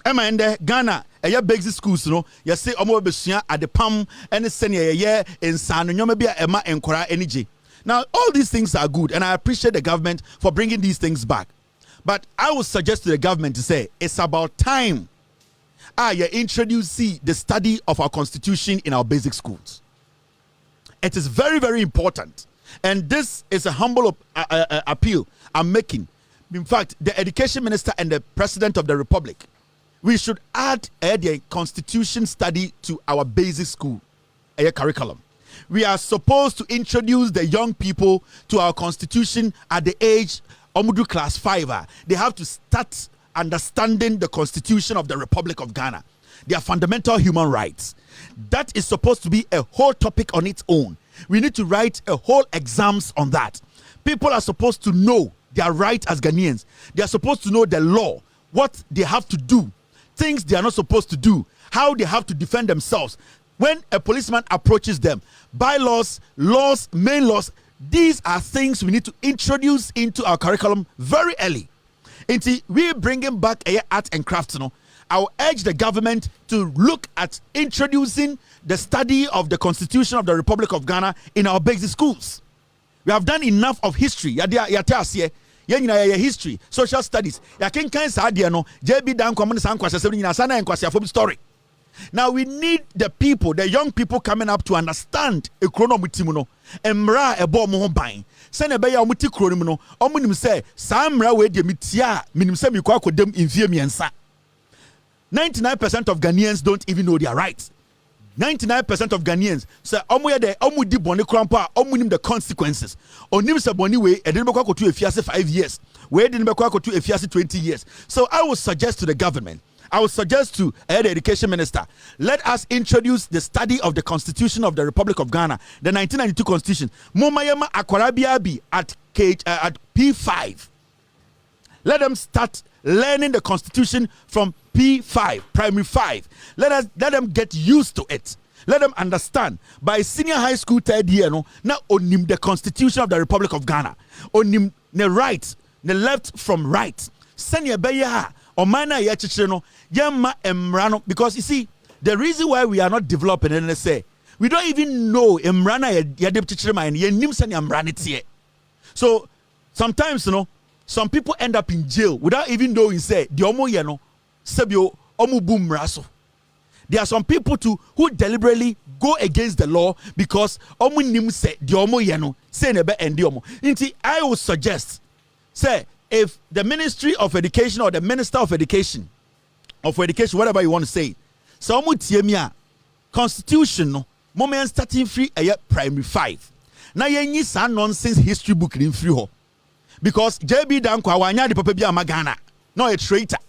ema ende Ghana eya basic schools no yesi omo besua adepam ene senior ye insano nyoma bia ema enkora enije. Now all these things are good and I appreciate the government for bringing these things back, but I would suggest to the government to say it's about time you introduce the study of our constitution in our basic schools. It is very, very important. And this is a humble appeal I'm making. In fact, the education minister and the president of the republic, we should add a constitution study to our basic school curriculum. We are supposed to introduce the young people to our constitution at the age of class 5. They have to start understanding the constitution of the Republic of Ghana, their fundamental human rights. That is supposed to be a whole topic on its own. We need to write a whole exams on that. People are supposed to know their right as Ghanaians. They are supposed to know the law, what they have to do, things they are not supposed to do, how they have to defend themselves. When a policeman approaches them, bylaws, laws, main laws, these are things we need to introduce into our curriculum very early. Until we bringing back art and crafts, I will urge the government to look at introducing the study of the Constitution of the Republic of Ghana in our basic schools. We have done enough of history. History, social studies. Story. Now we need the people, the young people coming up to understand a chronomutimuno. Emra ebo mo ban. Send a beya muti chronomuno. Omunim say, Samra we de mitia, minim se mi kwa kodem infie miensa. 99% of Ghanaians don't even know their rights. 99% of Ghanaians say omu de omu di boni krampa omu the consequences. Onim se boni we e de be kwa kotu efiase 5 years. We de be kwa kotu efiase 20 years. So I would suggest to the government, I would suggest to the education minister, let us introduce the study of the Constitution of the Republic of Ghana, the 1992 Constitution. Momayama Akwarabiabi at P5. Let them start learning the Constitution from P5, primary 5. Let them get used to it. Let them understand. By senior high school 3rd year, now onim the Constitution of the Republic of Ghana. Onim the right, the left from right. Senior beya or minor yachicheno, yamma emrano. Because you see, the reason why we are not developing NSA, we don't even know emrana yadip chichema and yenim seni emranity. So sometimes, some people end up in jail without even knowing, say, the omo yeno, sebio, omu boom raso. There are some people too who deliberately go against the law because omu nim say, the omo yeno, say nebe and the omo. Inti, I would suggest, say, if the Ministry of Education or the Minister of Education, whatever you want to say, so omu tiemia, Constitution, no, moment starting free a primary 5. Na yenyi sa nonsense history book in free ho. Because JB Dankwa wanya di papa bi amagana no a traitor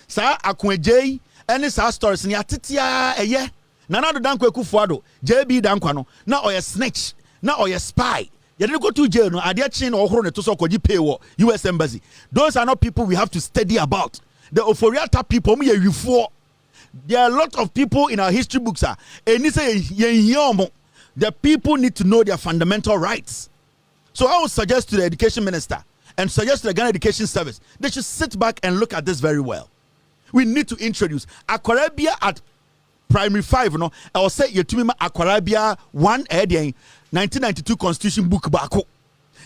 sa akonjei ene sa stories ni atetia eye nana do Dankwa Kufuado JB Dankwa no na oye snitch na oye spy ye dey go to jail no ade chin no ohoro ne to so koji pay wo US embassy. Those are not people we have to study about. The Oforiata people mu ye wifo. There are a lot of people in our history books eni say ye omo. The people need to know their fundamental rights. So I would suggest to the education minister and suggest to the Ghana Education Service, they should sit back and look at this very well. We need to introduce Akwarabia at primary 5, I will say Yetumima Akwarabia 1 1992 Constitution book bako.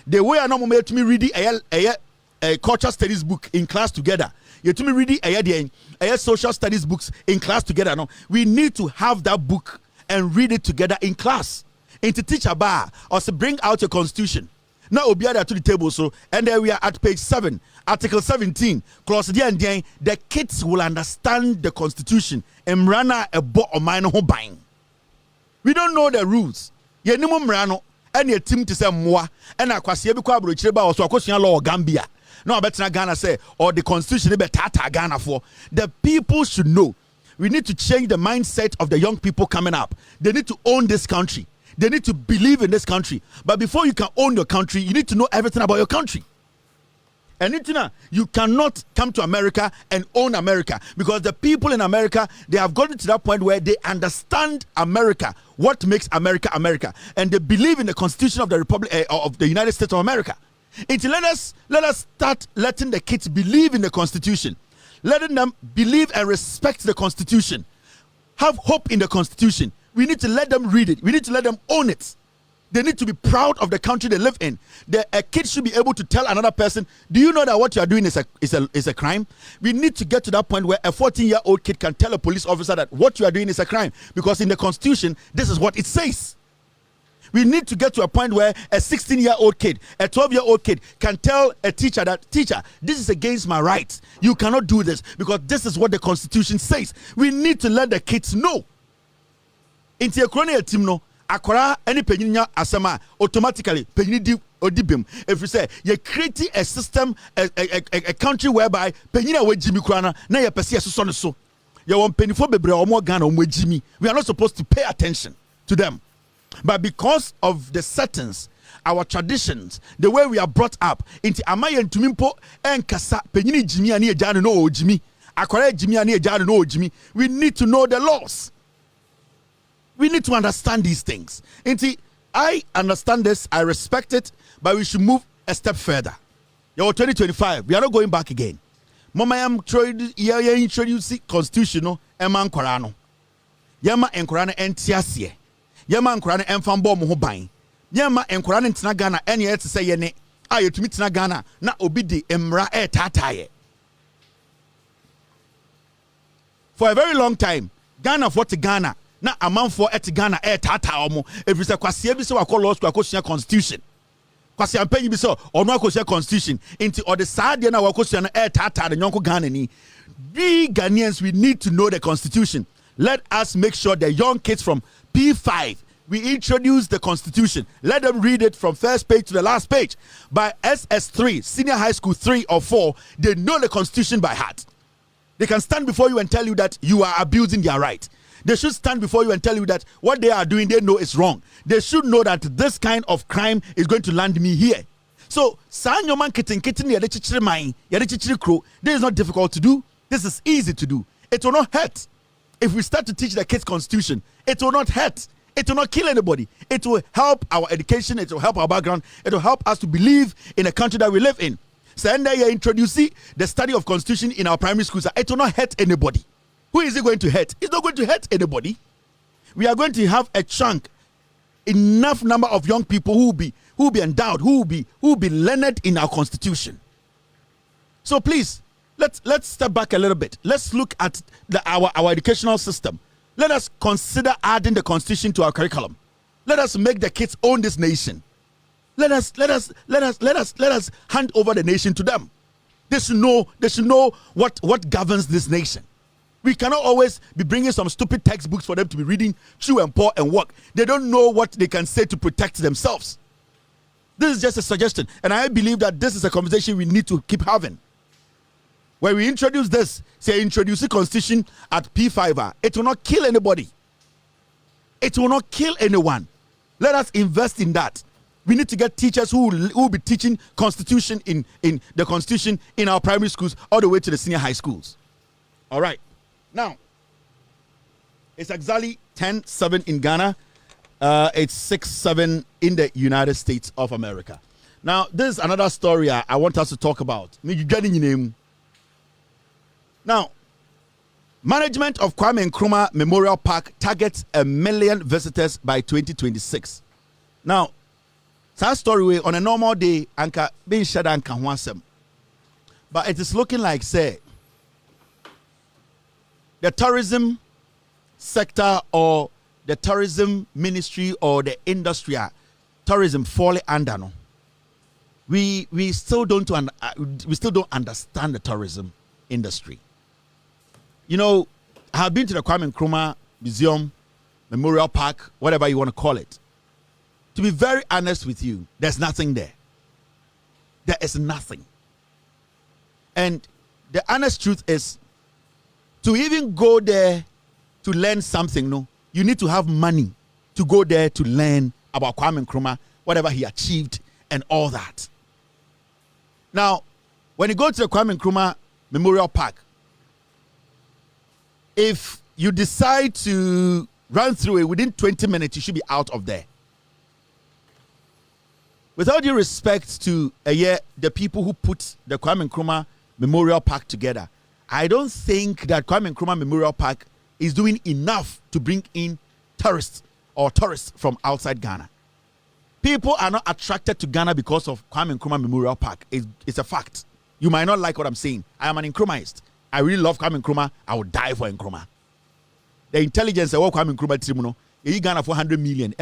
The way I know me to me reading a culture studies book in class together. You to me reading a social studies books in class together. No, we need to have that book and read it together in class. And to teach a bar or to bring out your constitution. Now we'll be added to the table. So, and then we are at page 7, article 17. Clause the kids will understand the constitution and run a book or minor home buying. We don't know the rules. Ye ni mo mrano and your team to say moi and akwasi ebi kwa brochireba or so akosia law Gambia. No better Ghana say or the constitution be tata Ghana for. The people should know. We need to change the mindset of the young people coming up. They need to own this country. They need to believe in this country. But before you can own your country, you need to know everything about your country. And you cannot come to America and own America, because the people in America, they have gotten to that point where they understand America, what makes America America, and they believe in the Constitution of the Republic of the United States of America. Let us start letting the kids believe in the Constitution, letting them believe and respect the Constitution, have hope in the Constitution. We need to let them read it. We need to let them own it. They need to be proud of the country they live in. A kid should be able to tell another person, do you know that what you are doing is a crime? We need to get to that point where a 14-year-old kid can tell a police officer that what you are doing is a crime, because in the Constitution, this is what it says. We need to get to a point where a 16-year-old kid, a 12-year-old kid can tell a teacher that, teacher, this is against my rights. You cannot do this because this is what the Constitution says. We need to let the kids know. Into a crony team no. Akwara any penyinya asema automatically penyini di odibem. If you say you create a system, a country whereby penyina we jimi krana na ye pese so no so. You want penifo bebre omo Ghana omo jimi. We are not supposed to pay attention to them. But because of the settings, our traditions, the way we are brought up, into amaye ntumimpo enkasa penyini jimi ani ejano no ojimi. Akwara jimi ani ejano no ojimi. We need to know the laws. We need to understand these things. I understand this, I respect it, but we should move a step further. 2025, we are not going back again. Mama, I'm trying to introduce constitutional Eman Korano. Yama and Korana and Tiasie. Yama and Korana and Fambo Mohobain. Yama and Korana and Tinagana, and yet to say yene. I to meet Tinagana, na obidi emra e tataye. For a very long time, Ghana for Ghana. Na amanfo et Ghana tata omo if you say kwase bi se wakọ law school akosua constitution kwase ampanyi bi se ono akosua constitution inti or the sade na wakosua na tata the nyonko Ghana ni. We Ghanaians, we need to know the Constitution. Let us make sure the young kids from P5, we introduce the Constitution. Let them read it from first page to the last page. By SS3, senior high school 3 or 4, they know the Constitution by heart. They can stand before you and tell you that you are abusing their right. They should stand before you and tell you that what they are doing, they know is wrong. They should know that this kind of crime is going to land me here. So, this is not difficult to do. This is easy to do. It will not hurt. If we start to teach the kids Constitution, it will not hurt. It will not kill anybody. It will help our education. It will help our background. It will help us to believe in the country that we live in. So, and then you introduce the study of Constitution in our primary schools. It will not hurt anybody. Who is it going to hurt? It's not going to hurt anybody. We are going to have a chunk, enough number of young people who will be endowed, who will be learned in our Constitution. So please, let's step back a little bit. Let's look at our educational system. Let us consider adding the Constitution to our curriculum. Let us make the kids own this nation. Let us hand over the nation to them. They should know what governs this nation. We cannot always be bringing some stupid textbooks for them to be reading, chew and pour and work. They don't know what they can say to protect themselves. This is just a suggestion, and I believe that this is a conversation we need to keep having. When we introduce this, say introduce the Constitution at P5, it will not kill anybody. It will not kill anyone. Let us invest in that. We need to get teachers who will be teaching Constitution in the Constitution in our primary schools all the way to the senior high schools. All right. Now, it's exactly 10:07 in Ghana. It's 6:07 in the United States of America. Now, this is another story I want us to talk about. Now, management of Kwame Nkrumah Memorial Park targets 1 million visitors by 2026. Now, Sad story way on a normal day, anka being shut anka wansem. But it is looking like, say, the tourism sector or the tourism ministry or the industry, tourism falling under no. We still don't understand the tourism industry. You know, I have been to the Kwame Nkrumah Museum, Memorial Park, whatever you want to call it. To be very honest with you, there's nothing there. There is nothing. And the honest truth is, to even go there to learn something, no, you need to have money to go there to learn about Kwame Nkrumah, whatever he achieved and all that. Now, when you go to the Kwame Nkrumah Memorial Park, if you decide to run through it within 20 minutes, you should be out of there. With all due respect to the people who put the Kwame Nkrumah Memorial Park together, I don't think that Kwame Nkrumah Memorial Park is doing enough to bring in tourists from outside Ghana. People are not attracted to Ghana because of Kwame Nkrumah Memorial Park. It's a fact. You might not like what I'm saying. I am an Nkrumahist. I really love Kwame Nkrumah. I would die for Nkrumah. The intelligence of Kwame Nkrumah, you Ghana for 100 million.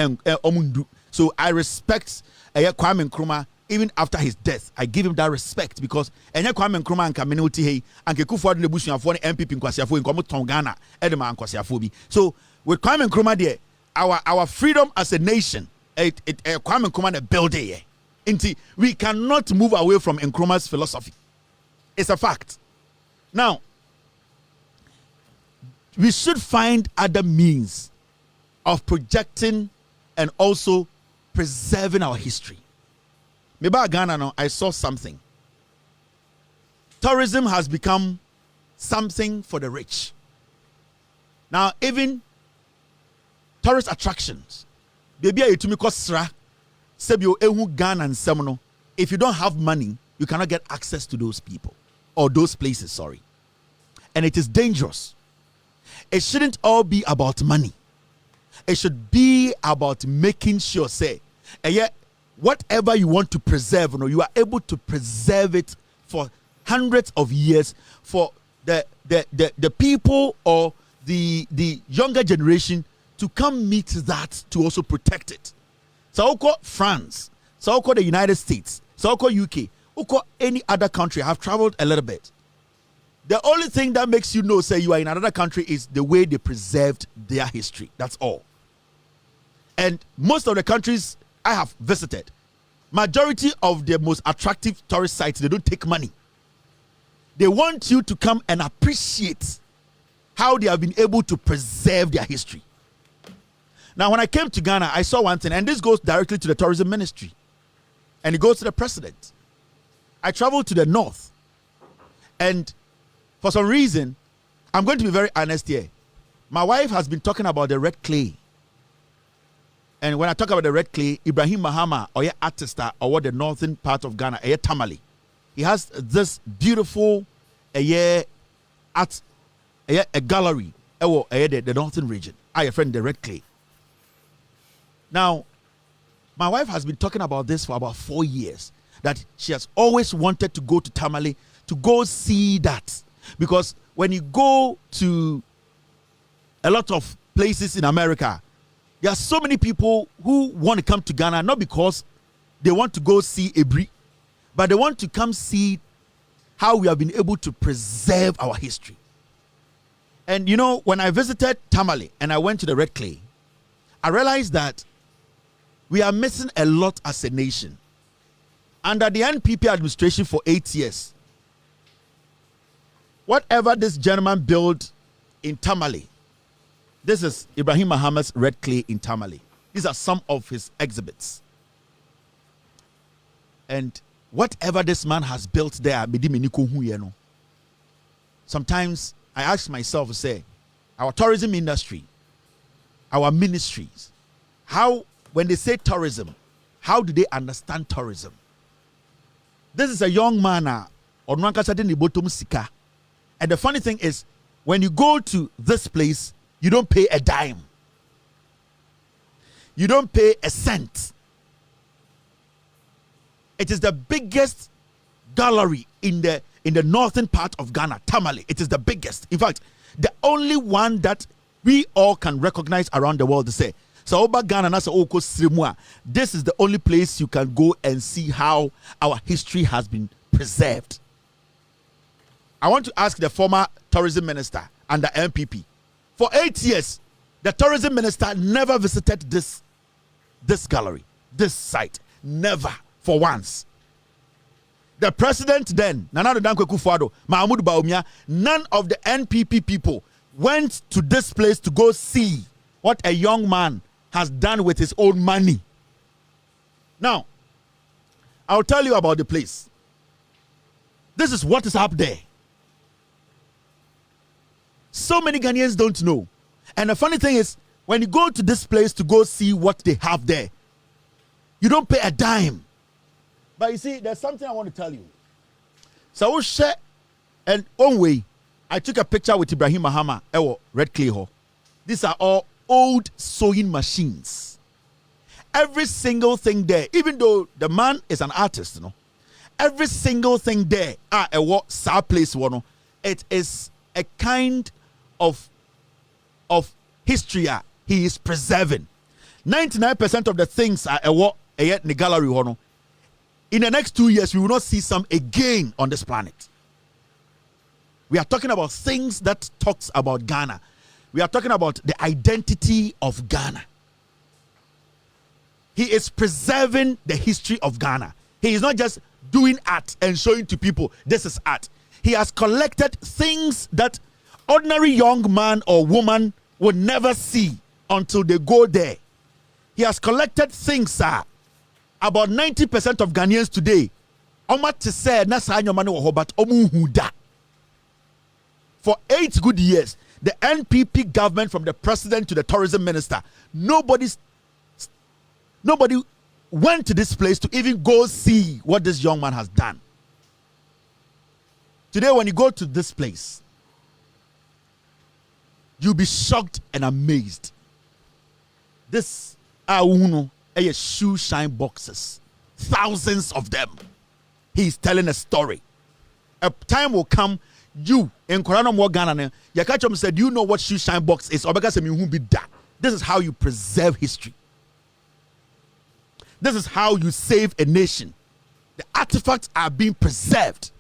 So I respect Kwame Nkrumah even after his death. I give him that respect because Kwame Nkrumah and community hey and Kekufu Addo Nebusuafo and MPP Nkwasiafo nkomo ton Ghana edema Nkwasiafo bi. So with Kwame Nkrumah there, our freedom as a nation, Kwame Nkrumah build here. We cannot move away from Nkrumah's philosophy. It's a fact. Now, we should find other means of projecting and also preserving our history. Maybe Ghana now, I saw something. Tourism has become something for the rich. Now, even tourist attractions, baby, Ghana and Semono. If you don't have money, you cannot get access to those people or those places. Sorry, and it is dangerous. It shouldn't all be about money. It should be about making sure, say, and yet whatever you want to preserve, you are able to preserve it for hundreds of years for the people or the younger generation to come meet that to also protect it. So I'll call France, so I'll call the United States, so I'll call UK, I'll call any other country. I've traveled a little bit. The only thing that makes you know, say, you are in another country is the way they preserved their history. That's all. And most of the countries I have visited, majority of the most attractive tourist sites, they don't take money. They want you to come and appreciate how they have been able to preserve their history. Now, when I came to Ghana, I saw one thing, and this goes directly to the tourism ministry, and it goes to the president. I traveled to the north, and for some reason, I'm going to be very honest here. My wife has been talking about the red clay. And when I talk about the red clay, Ibrahim Mahama, or artist, or the northern part of Ghana, Tamale, he has this beautiful art, a gallery, the northern region. I friend the red clay. Now, my wife has been talking about this for about 4 years, that she has always wanted to go to Tamale to go see that. Because when you go to a lot of places in America, there are so many people who want to come to Ghana, not because they want to go see Ebri, but they want to come see how we have been able to preserve our history. And you know, when I visited Tamale and I went to the red clay, I realized that we are missing a lot as a nation. Under the NPP administration for 8 years, whatever this gentleman built in Tamale, this is Ibrahim Mahama's red clay in Tamale. These are some of his exhibits. And whatever this man has built there, sometimes I ask myself, say, our tourism industry, our ministries, how, when they say tourism, how do they understand tourism? This is a young man, and the funny thing is, when you go to this place, you don't pay a dime. You don't pay a cent. It is the biggest gallery in the northern part of Ghana, Tamale. It is the biggest. In fact, the only one that we all can recognize around the world to say, so Oba Ghana nasa oko Srimua. This is the only place you can go and see how our history has been preserved. I want to ask the former tourism minister under MPP. For 8 years, the tourism minister never visited this gallery, this site. Never, for once. The president then, Nana Addo Dankwa Akufo-Addo, Mahmoud Bawumia, none of the NPP people went to this place to go see what a young man has done with his own money. Now, I'll tell you about the place. This is what is up there. So many Ghanaians don't know. And the funny thing is, when you go to this place to go see what they have there, you don't pay a dime. But you see, there's something I want to tell you. So we share, and one way, I took a picture with Ibrahim Mahama, Red Clay Hall. These are all old sewing machines. Every single thing there, even though the man is an artist, every single thing there, place, it is a kind of history he is preserving. 99% of the things are in the gallery. In the next 2 years, we will not see some again on this planet. We are talking about things that talks about Ghana. We are talking about the identity of Ghana. He is preserving the history of Ghana. He is not just doing art and showing to people this is art. He has collected things that ordinary young man or woman would never see until they go there. He has collected things, about 90% of Ghanaians today, for 8 good years, the NPP government, from the president to the tourism minister, nobody went to this place to even go see what this young man has done. Today, when you go to this place, you'll be shocked and amazed. This shoe shine boxes, thousands of them. He's telling a story. A time will come, you in Korano Mo Ghana, Yakachom said, you know what shoe shine box is? This is how you preserve history. This is how you save a nation. The artifacts are being preserved.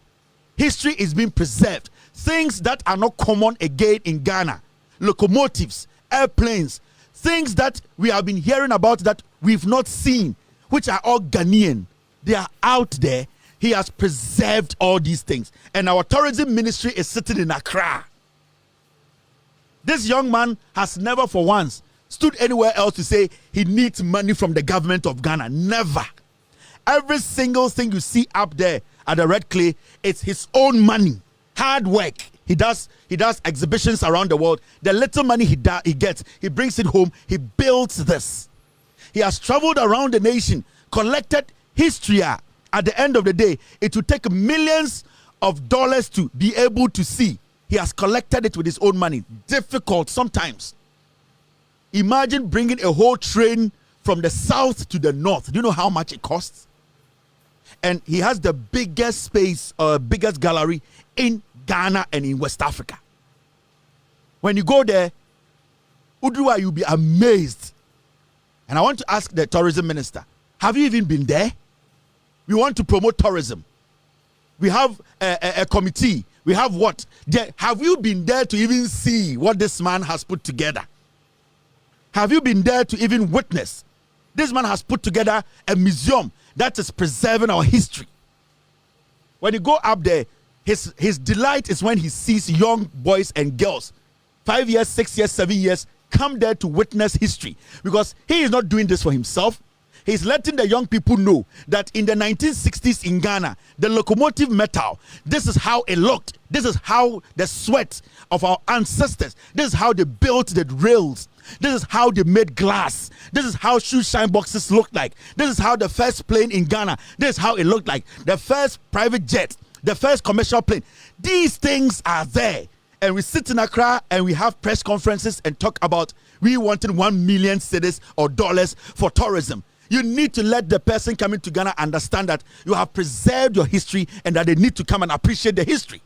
History is being preserved. Things that are not common again in Ghana. Locomotives, airplanes, things that we have been hearing about that we've not seen, which are all Ghanaian. They are out there. He has preserved all these things. And our tourism ministry is sitting in Accra. This young man has never for once stood anywhere else to say he needs money from the government of Ghana. Never. Every single thing you see up there at the Red Clay, it's his own money. Hard work. He does exhibitions around the world. The little money he gets, he brings it home. He builds this. He has traveled around the nation, collected history. At the end of the day, it will take millions of dollars to be able to see. He has collected it with his own money. Difficult sometimes. Imagine bringing a whole train from the south to the north. Do you know how much it costs? And he has the biggest space, biggest gallery in Ghana and in West Africa. When you go there, Udua, you'll be amazed. And I want to ask the tourism minister, have you even been there? We want to promote tourism. We have a committee. We have what? Have you been there to even see what this man has put together? Have you been there to even witness? This man has put together a museum that is preserving our history. When you go up there, his delight is when he sees young boys and girls, 5 years, 6 years, 7 years, come there to witness history. Because he is not doing this for himself. He's letting the young people know that in the 1960s in Ghana, the locomotive metal, this is how it looked. This is how the sweat of our ancestors, this is how they built the rails. This is how they made glass. This is how shoe shine boxes looked like. This is how the first plane in Ghana, this is how it looked like. The first private jet, the first commercial plane. These things are there. And we sit in Accra and we have press conferences and talk about we wanted 1 million cedis or dollars for tourism. You need to let the person coming to Ghana understand that you have preserved your history and that they need to come and appreciate the history.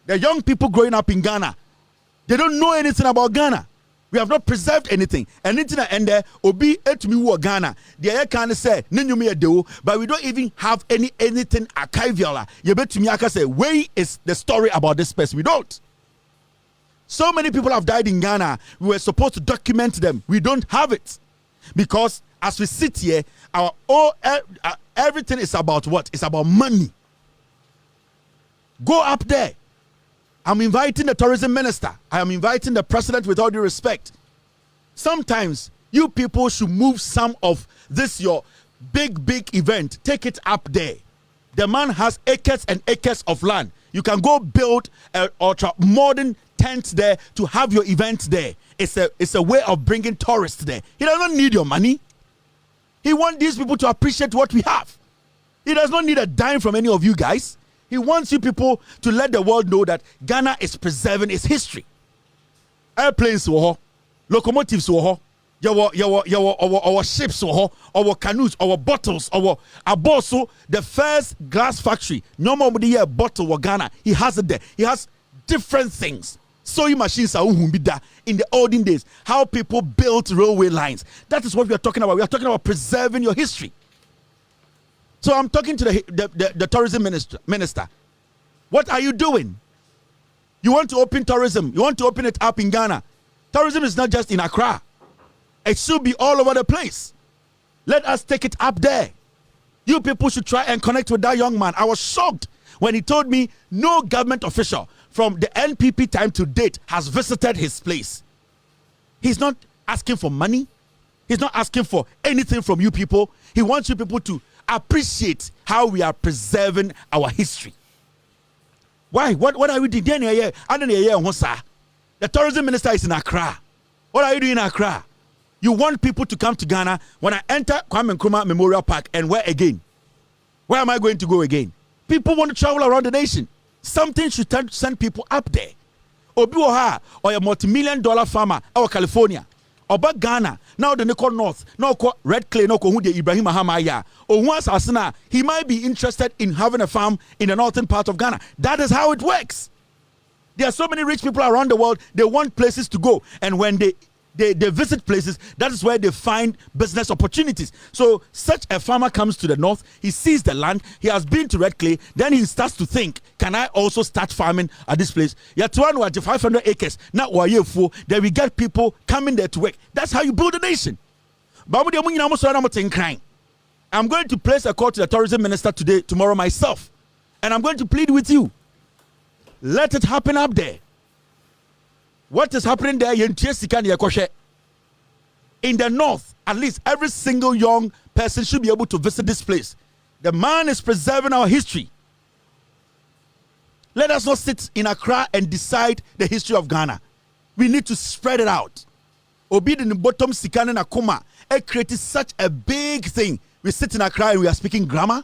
The young people growing up in Ghana, they don't know anything about Ghana. We have not preserved anything. And there, obi etumi wo Ghana. The air can say, but we don't even have anything archival. You bet me, I can say, where is the story about this person? We don't. So many people have died in Ghana. We were supposed to document them. We don't have it. Because as we sit here, everything is about what? It's about money. Go up there. I'm inviting the tourism minister. I am inviting the president with all due respect. Sometimes you people should move some of this your big event. Take it up there. The man has acres and acres of land. You can go build an ultra modern tent there to have your event there. It's a way of bringing tourists there. He doesn't need your money. He wants these people to appreciate what we have. He does not need a dime from any of you guys. He wants you people to let the world know that Ghana is preserving its history. Airplanes, locomotives, our ships, our canoes, our bottles, our aboso, the first glass factory. No more bottle of Ghana. He has it there. He has different things. Sewing machines are in the olden days. How people built railway lines. That is what we are talking about. We are talking about preserving your history. So I'm talking to the tourism minister. What are you doing? You want to open tourism. You want to open it up in Ghana. Tourism is not just in Accra. It should be all over the place. Let us take it up there. You people should try and connect with that young man. I was shocked when he told me no government official from the NPP time to date has visited his place. He's not asking for money. He's not asking for anything from you people. He wants you people to appreciate how we are preserving our history. Why? What are we doing? The tourism minister is in Accra. What are you doing in Accra? You want people to come to Ghana. When I enter Kwame Nkrumah Memorial Park, and where again? Where am I going to go again? People want to travel around the nation. Something should send people up there. Obi Oha or a multi-million-dollar farmer out California. Oba Ghana, now the Nico North, now Red Clay, no who the Ibrahim Mahama, or once Asana, he might be interested in having a farm in the northern part of Ghana. That is how it works. There are so many rich people around the world, they want places to go. And when they visit places, that is where they find business opportunities. So such a farmer comes to the north, he sees the land, he has been to Red Clay, then he starts to think, can I also start farming at this place? You have 500 acres, now then we get people coming there to work. That's how you build a nation. I'm going to place a call to the tourism minister tomorrow myself, and I'm going to plead with you. Let it happen up there. What is happening there? In the north, at least every single young person should be able to visit this place. The man is preserving our history. Let us not sit in Accra and decide the history of Ghana. We need to spread it out. Obi in the bottom Sikane Nakuma, it created such a big thing. We sit in Accra and we are speaking grammar.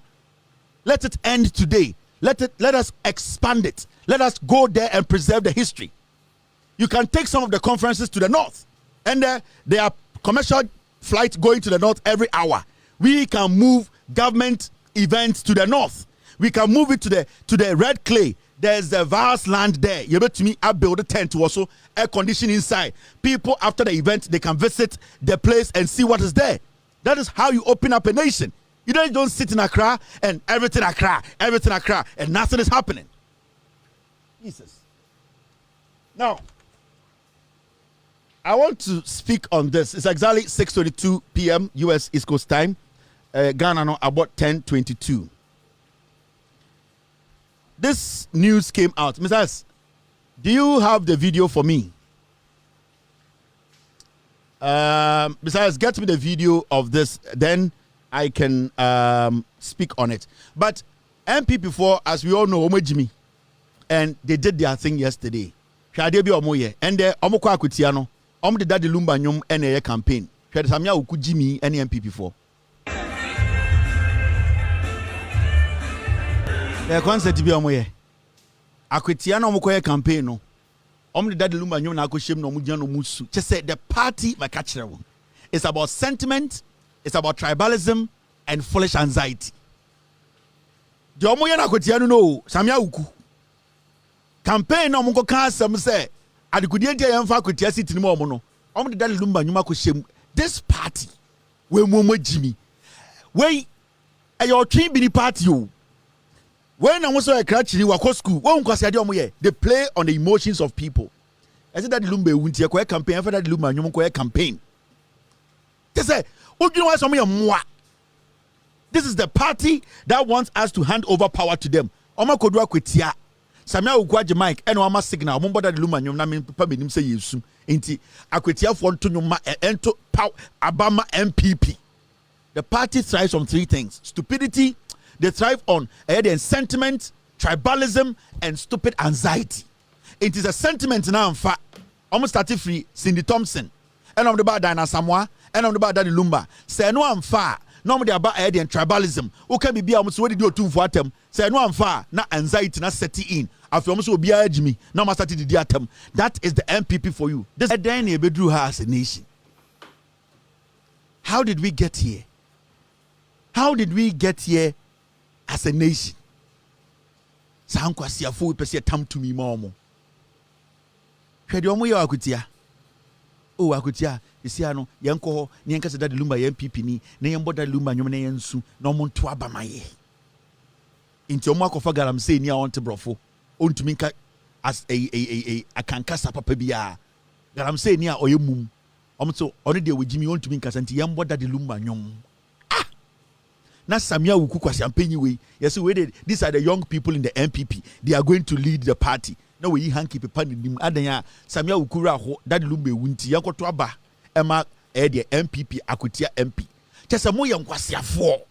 Let it end today. Let us expand it. Let us go there and preserve the history. You can take some of the conferences to the north, and there are commercial flights going to the north every hour. We can move government events to the north. We can move it to the Red Clay. There's a vast land there. You bet me, I build a tent to also air condition inside. People after the event, they can visit the place and see what is there. That is how you open up a nation. You don't sit in Accra and everything Accra, and nothing is happening. Jesus. Now, I want to speak on this. It's exactly 6:22 p.m. U.S. East Coast time. Ghana now about 10:22. This news came out. Mrs. Do you have the video for me? Besides, get me the video of this, then I can speak on it. But MPP4, as we all know, Jimmy, and they did their thing yesterday. And the Omokwa Kutiano, the Daddy Lumba Nyum and campaign. Samia Uku Jimmy and MPP4. The concert to be Omoye. Akwetiano Omokoye campaign no. The Daddy Lumba Nyum na ko shem no mujano musu. Just say the party my catcher. It's about sentiment, It's about tribalism and foolish anxiety. The omoye na kotia no samia uku. Campaign na omo ka asem say adekudie ntia yemfa kotia city ni mo no. Omo de dale lumba nyuma ko shem. This party we momo jimi. We ayo twin bi ni party o. When I was a crutch, wako school, they play on the emotions of people. I said that Lumbe won't hear campaign for that Luma, you campaign. They say, this is the party that wants us to hand over power to them. Oma kodwa kwetia. Samia ukwaje mic, eno ama signal, mumbo that Luma, you na papa minim say yesu. Inti, akwetia for to nyuma, ento power, Abama MPP. The party thrives on three things: stupidity. They thrive on sentiment, tribalism, and stupid anxiety. It is a sentiment now. In fact, almost started free. Cindy Thompson, and on the bad Diana Samoa, and on the bad Daddy Lumba. Say no I'm far. No more about tribalism. Who can be almost what do two for them? Say no I'm far. Not anxiety, not setting in. After almost will be a Jimmy. No more started the atom. That is the MPP for you. This is Daniel Bedru has a nation. How did we get here? How did we get here? As a nation, Sankwasi afu pese tam to me momo. Hwede omo ye akutia. O akutia, isi ano yenko ho, ne yenka se dade lumba ye MPP ni, ne yembo dade lumba nwom ne yensu, na omo nto abamaye. Inti omo akofa garam se ni a onte brofo. Ontumi nka as a akankasa papa bia. Garam se ni a oyemum. Omo so ono de wejimi ontumi nka santi yembo dade lumba nwom. Na Samia Wuku kwasiampenyi we. Yes, these are the young people in the MPP. They are going to lead the party. Now we hanky pepa nim adanya Samia Wuku ra ho that lumbe wunti yanko to aba ema the MPP akutia MP. Chese mo ye nkwasiafo.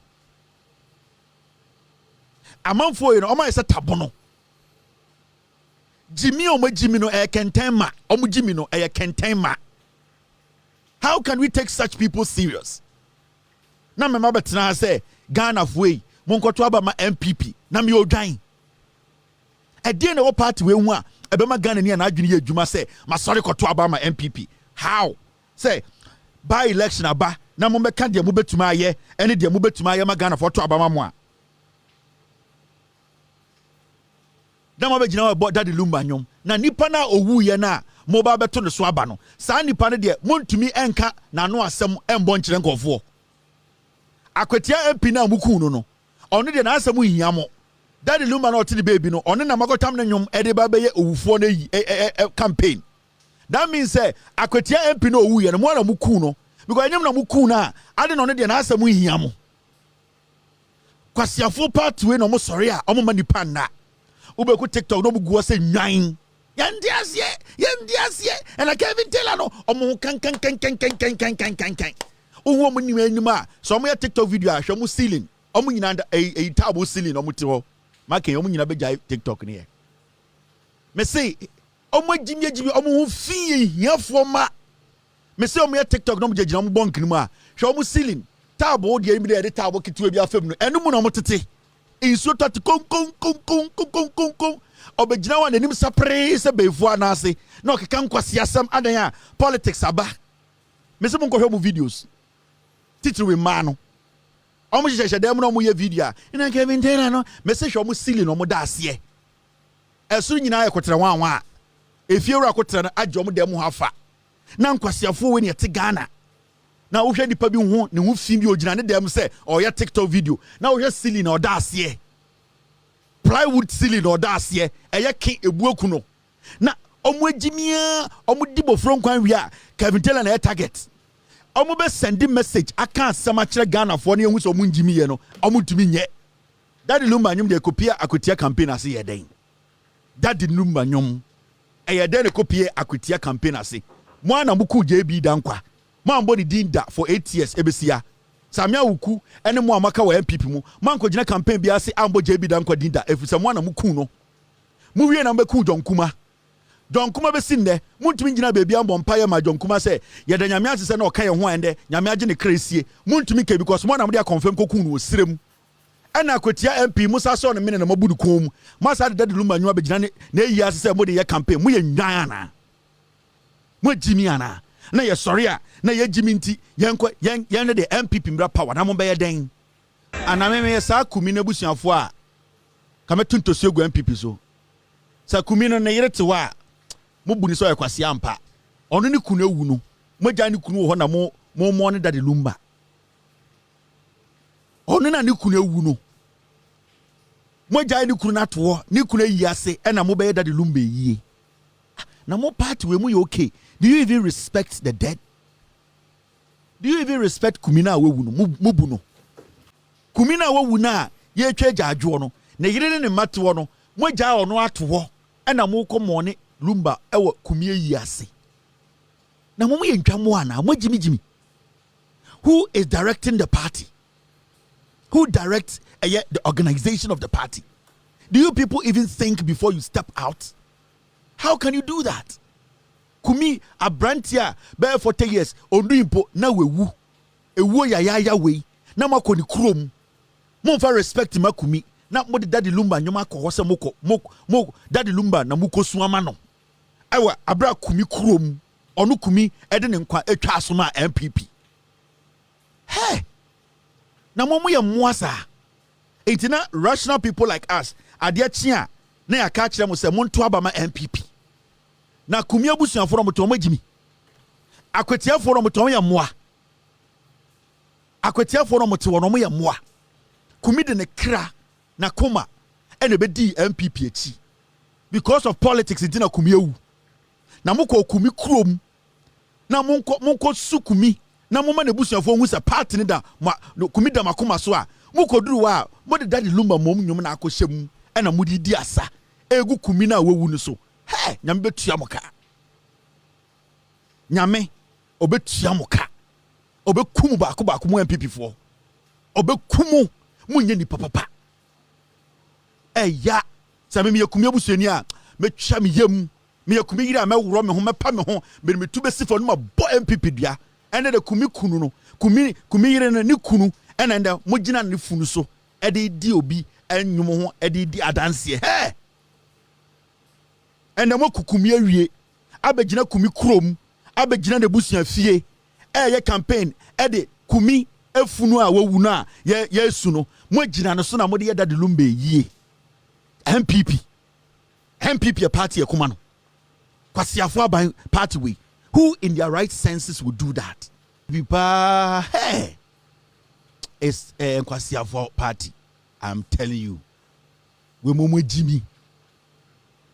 Amanfo ye no o ma yesa tabono. Jimi o ma jimi no e kentema. O mu jimi no e kentema. How can we take such people serious? Na me mabetena say Ghana way monkoto aba ma MPP na me odwan e dey na wo party we hu a ebe ma Ghana ni na adwene ye adwuma say ma sorry koto aba ma MPP. How say by election aba na mo meka de mo betuma aye ene de mo betuma aye ma Ghana for to aba ma mo a na mo be gina we dade lumba nyom na nipa na owu ye na mo ba beto ne so aba no sa nipa ne de montumi enka na no asem embo nkire nkofo akwetia MP na muku no ono de na asem hiamo dade lumba na oti the baby no ono na magotam na nyom e de ba be ye owufo na yi campaign. That means say akwetia MP na owu ye no mo na muku no because nyom na muku na ade no de na asem hiamo kwasiafo part we no mo sorry a omo manipa na ubeku TikTok no bugu say nwan yandiasie and I KevinT no omo kan Uwo mu ni anima so mo ya TikTok video a hwe mu ceiling omu nyina a table ceiling omu te ho make omu nyina be jai TikTok ne ye me say omu jimi omu hu fi hiafo ma me say omu ya TikTok no mu jagina omu bonk ni mu a hwe omu ceiling table de emi de table kitu bi afam no enu mu na omu tete inso tat kon obegina wa nanim sapre se befu anase na okeka nkwase asam adan a politics aba me say mo nkɔ hwe mu videos titiri we mano omo hyehyɛ dem no omo ye video ina KevinT no message omo silly no omo da ase ɛso nyina ekotra wanwa efiewura kotra na agye omo dem ho afa na nkwasiafo we ne te Ghana na wo hwɛ nipa bi ho ne ho fi bi ogina ne dem sɛ ɔyɛ TikTok video na wo hwɛ silly na ɔda ase plywood silly na ɔda ase ɛyɛ ke ebuoku no na omo agimia omo dibofro nkwan wi a KevinT na target omo be send message aka asama kire Ghana fo ne ehu so omo njimi ye no omo tumi nye dade lumba nyum de kopia akotia campaign ase ye den dade lumba nyum ye den kopia akotia campaign ase mo ana muku JB dankwa mo ambo di dinda for 8 years ebesia Samia Wuku ene mo amaka wa MPP mu man ko gina campaign bi ase ambo JB dankwa dinda efisa mo ana muku no mu wie na mbeku Jonkuma Jonkuma be sinne muntumi ngina bebi ambo mpaye ma Jonkuma se ye da nyame ase se na oka ye ho ende nyame age ne kresie muntumi ke because mo na mo dey confirm koku no osirem ana akotia MP Musa so no mene na mabudu kom masa de lumba nwa be gina ne yi ase se mo dey ye campaign mo ye nwan ana mo jimi ana na ye sorry a na ye GMT yen the MPP mbra power na mo be ye den aname me sa kumi na busuafo a kametunto segu MPP so sa kumi no na yere te wa mo bu ni so yakwase ampa ono ni kunu ewu no mo gya ni kunu ho na mo ne dade lumba ono na ni kunu ewu no mo gya ni kunu na to ni kunu yi ase e na mo be dade lumba yie na mo party we mu ye okay. Do you even respect the dead? Do you even respect kumina wewu no mubu no kumina wewu na ye twa gyaadwo no na yire ne matewo no mo gya ono atowo e na mo komo ne lumba ewo kumie yi ase na mo ye ntwamo ana mo jimi who is directing the party? Who directs the organization of the party? Do you people even think before you step out? How can you do that? Kumi abrantia be 40 years ondu impo na wewu ewu ya we na makoni krom mo fa respect makumi na mo de daddy lumba nyoma akọ se mo daddy lumba na mukosu ama no ewa abra kumi krom onu kumi ede ne nkwa atwa aso ma MPP hey na mo ye moasa etina rational people like us ade chia na ya ka kire mo se mo nto aba ma MPP na kumi abusuafo no moto magimi akwetiafo no moto ya moa akwetiafo no moto no ya moa kumi de ne kra na koma ene be di MPP echi because of politics dina kumi ewu na moko kumi krom na monko su kumi na moma ne busuafo hu se party ne da kumi da makoma so a moko duru wa mo de dadi lumba mom nyum na akohyem ena mudi di asa egu kumi na wewu ne so hey nyame betua moka nyame obetua moka obekum ba ko mu MPP fo obekum munye ni papa eya same me yakumi abusuani a metwa me yam me yakumi yira me woro me ho mepa me ho me metu besi fo no ma bo MPP dua ene de kumi kunu no kumi yire no ni kunu ene nda mo gina ne funu so ede di obi enwum ho ede di adanse he ene mo kukumi awie abegina kumi krom abegina ne busua fie ye campaign ede kumi efunu a wawu no a ye su no mo gina no so na mo de yeda de lumbe yie MPP a party e kuma no kwasiafo aban party we who in their right senses would do that bipa hey it's a kwasiafo party. I'm telling you we momo jimi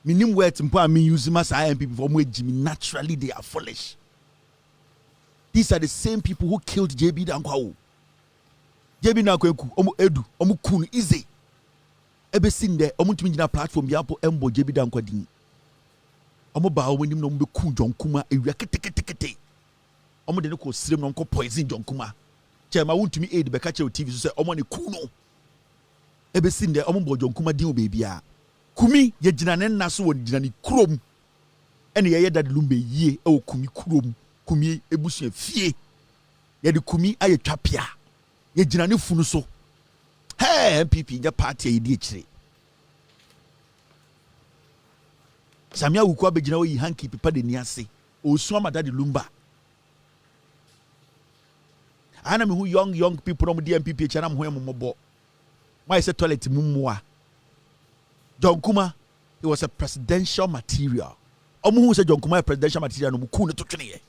minim wet mpo am use mas MPP for mo jimi naturally they are foolish. These are the same people who killed JB Dankwa. JB Dankwa omo edu omo kun easy ebe sinde omo tumi gina platform bi apo embo JB Dankwa din omo ba omo nim no be ku John Kuma ewia ketekete omo de ne ko sirem no ko poison John Kuma chema wontumi aid be ka che TV so say omo ne ku no ebe sinde omo bo John Kuma din o baby a kumi ye gina ne nna so wo gina ne krom ene ye dad lumbe yie e o kumi krom kumi ebusu fie ye de kumi aye twapia ye gina ne funu so hey MPP ya party ye di kire samia wuku abegina wo yi hanki pipa de ni ase osu amada de lumba ana me hu young people no di MPP chana mo ho mobo why say toilet mumwa John Kuma, he was a presidential material. Omo hu say John Kuma a presidential material no mu ku ne to twene ye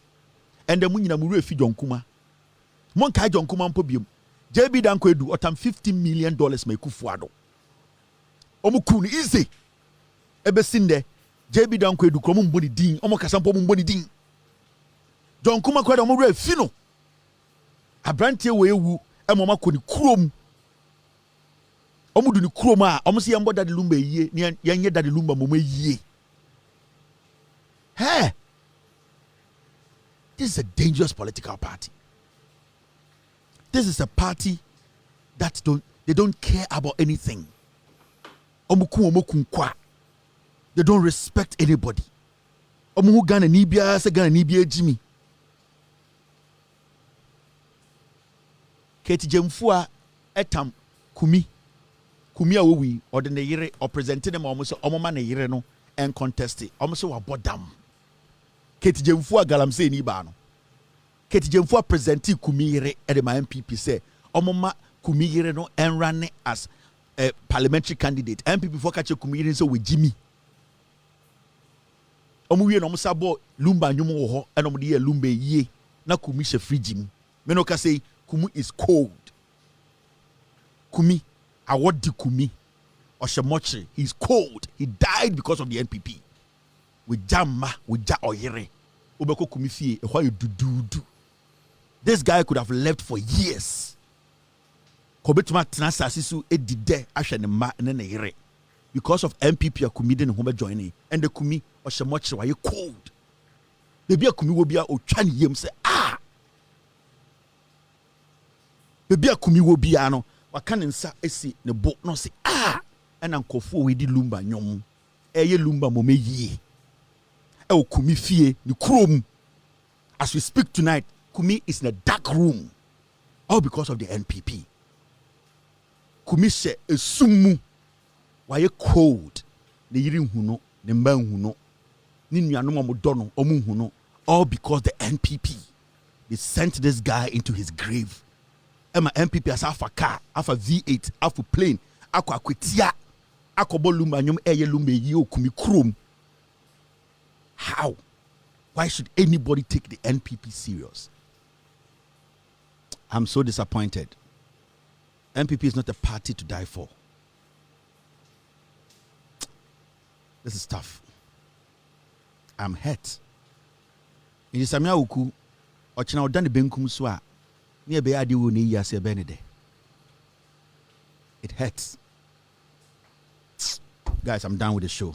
and the munyina mu refi John Kuma mon kai John Kuma mpo biem JB Dankwa edu otam $50 million ma ekufuado omo ku ne easy ebe sinde JB Dankwa edu kromo mboni din omo kasampo mboni din John Kuma kwada omo refi no abrantie we ewu e mo makoni kurom omo du ni kurom a omo se yembo dade lumba yie ne yenye dade lumba moma yie hey this is a dangerous political party. This is a party that they don't care about anything. They don't respect anybody. Omu Ghana nibia se Ghana nibia Jimmy. Keti Jemfua etam kumi a wowi or the yire or presenting them almost omoma ne yire no and contest it. Almost wa bodam. Keti Jemfua galamse ni ba no. Ketijemfo presenti Kumiyere at the MPP say, Omoma Kumiyere no and run as a parliamentary candidate. MPP for catch Kumiyere so with Jimmy. Omuye no musabo lumba nyumo ho and omudi lumbe ye na Kumi she free Jimmy. Menoka say Kumi is cold. Kumi, I want the Kumi. Oshemochi, he's cold. He died because of the NPP. With Jamma, with Ja Oyere. Ubeko Kumi fie, why you do. This guy could have left for years. Kobetuma Tinasa Sisu edide Ashanema Nene. Because of MPP Kumi didn't home joining. And the Kumi Oshemochi, why you cold? Baby a Kumi will be a Ochani Yem say, ah. Baby a Kumi will be ano. Wakanensa esi ne bo no say, ah. And Ankofo we di lumba nyom. Eye lumba mome ye. E Kumi fie ni krom. As we speak tonight, Kumi is in a dark room. All because of the NPP. Kumi se esumu. Waye cold. Ne yiri huno, ne mba huno. Ni nuanom amodono, omu huno. All because the NPP. They sent this guy into his grave. Emma NPP as alpha car, alpha V8, alpha plane, aqua kwetia. Akobolumba nyom eye lumbe yi Kumi krom. How? Why should anybody take the NPP serious? I'm so disappointed. NPP is not a party to die for. This is tough. I'm hurt. In Samia Uku, Ochina Odani Benkum Swa, near Beadi Uni Yase Benede. It hurts. Guys, I'm done with the show.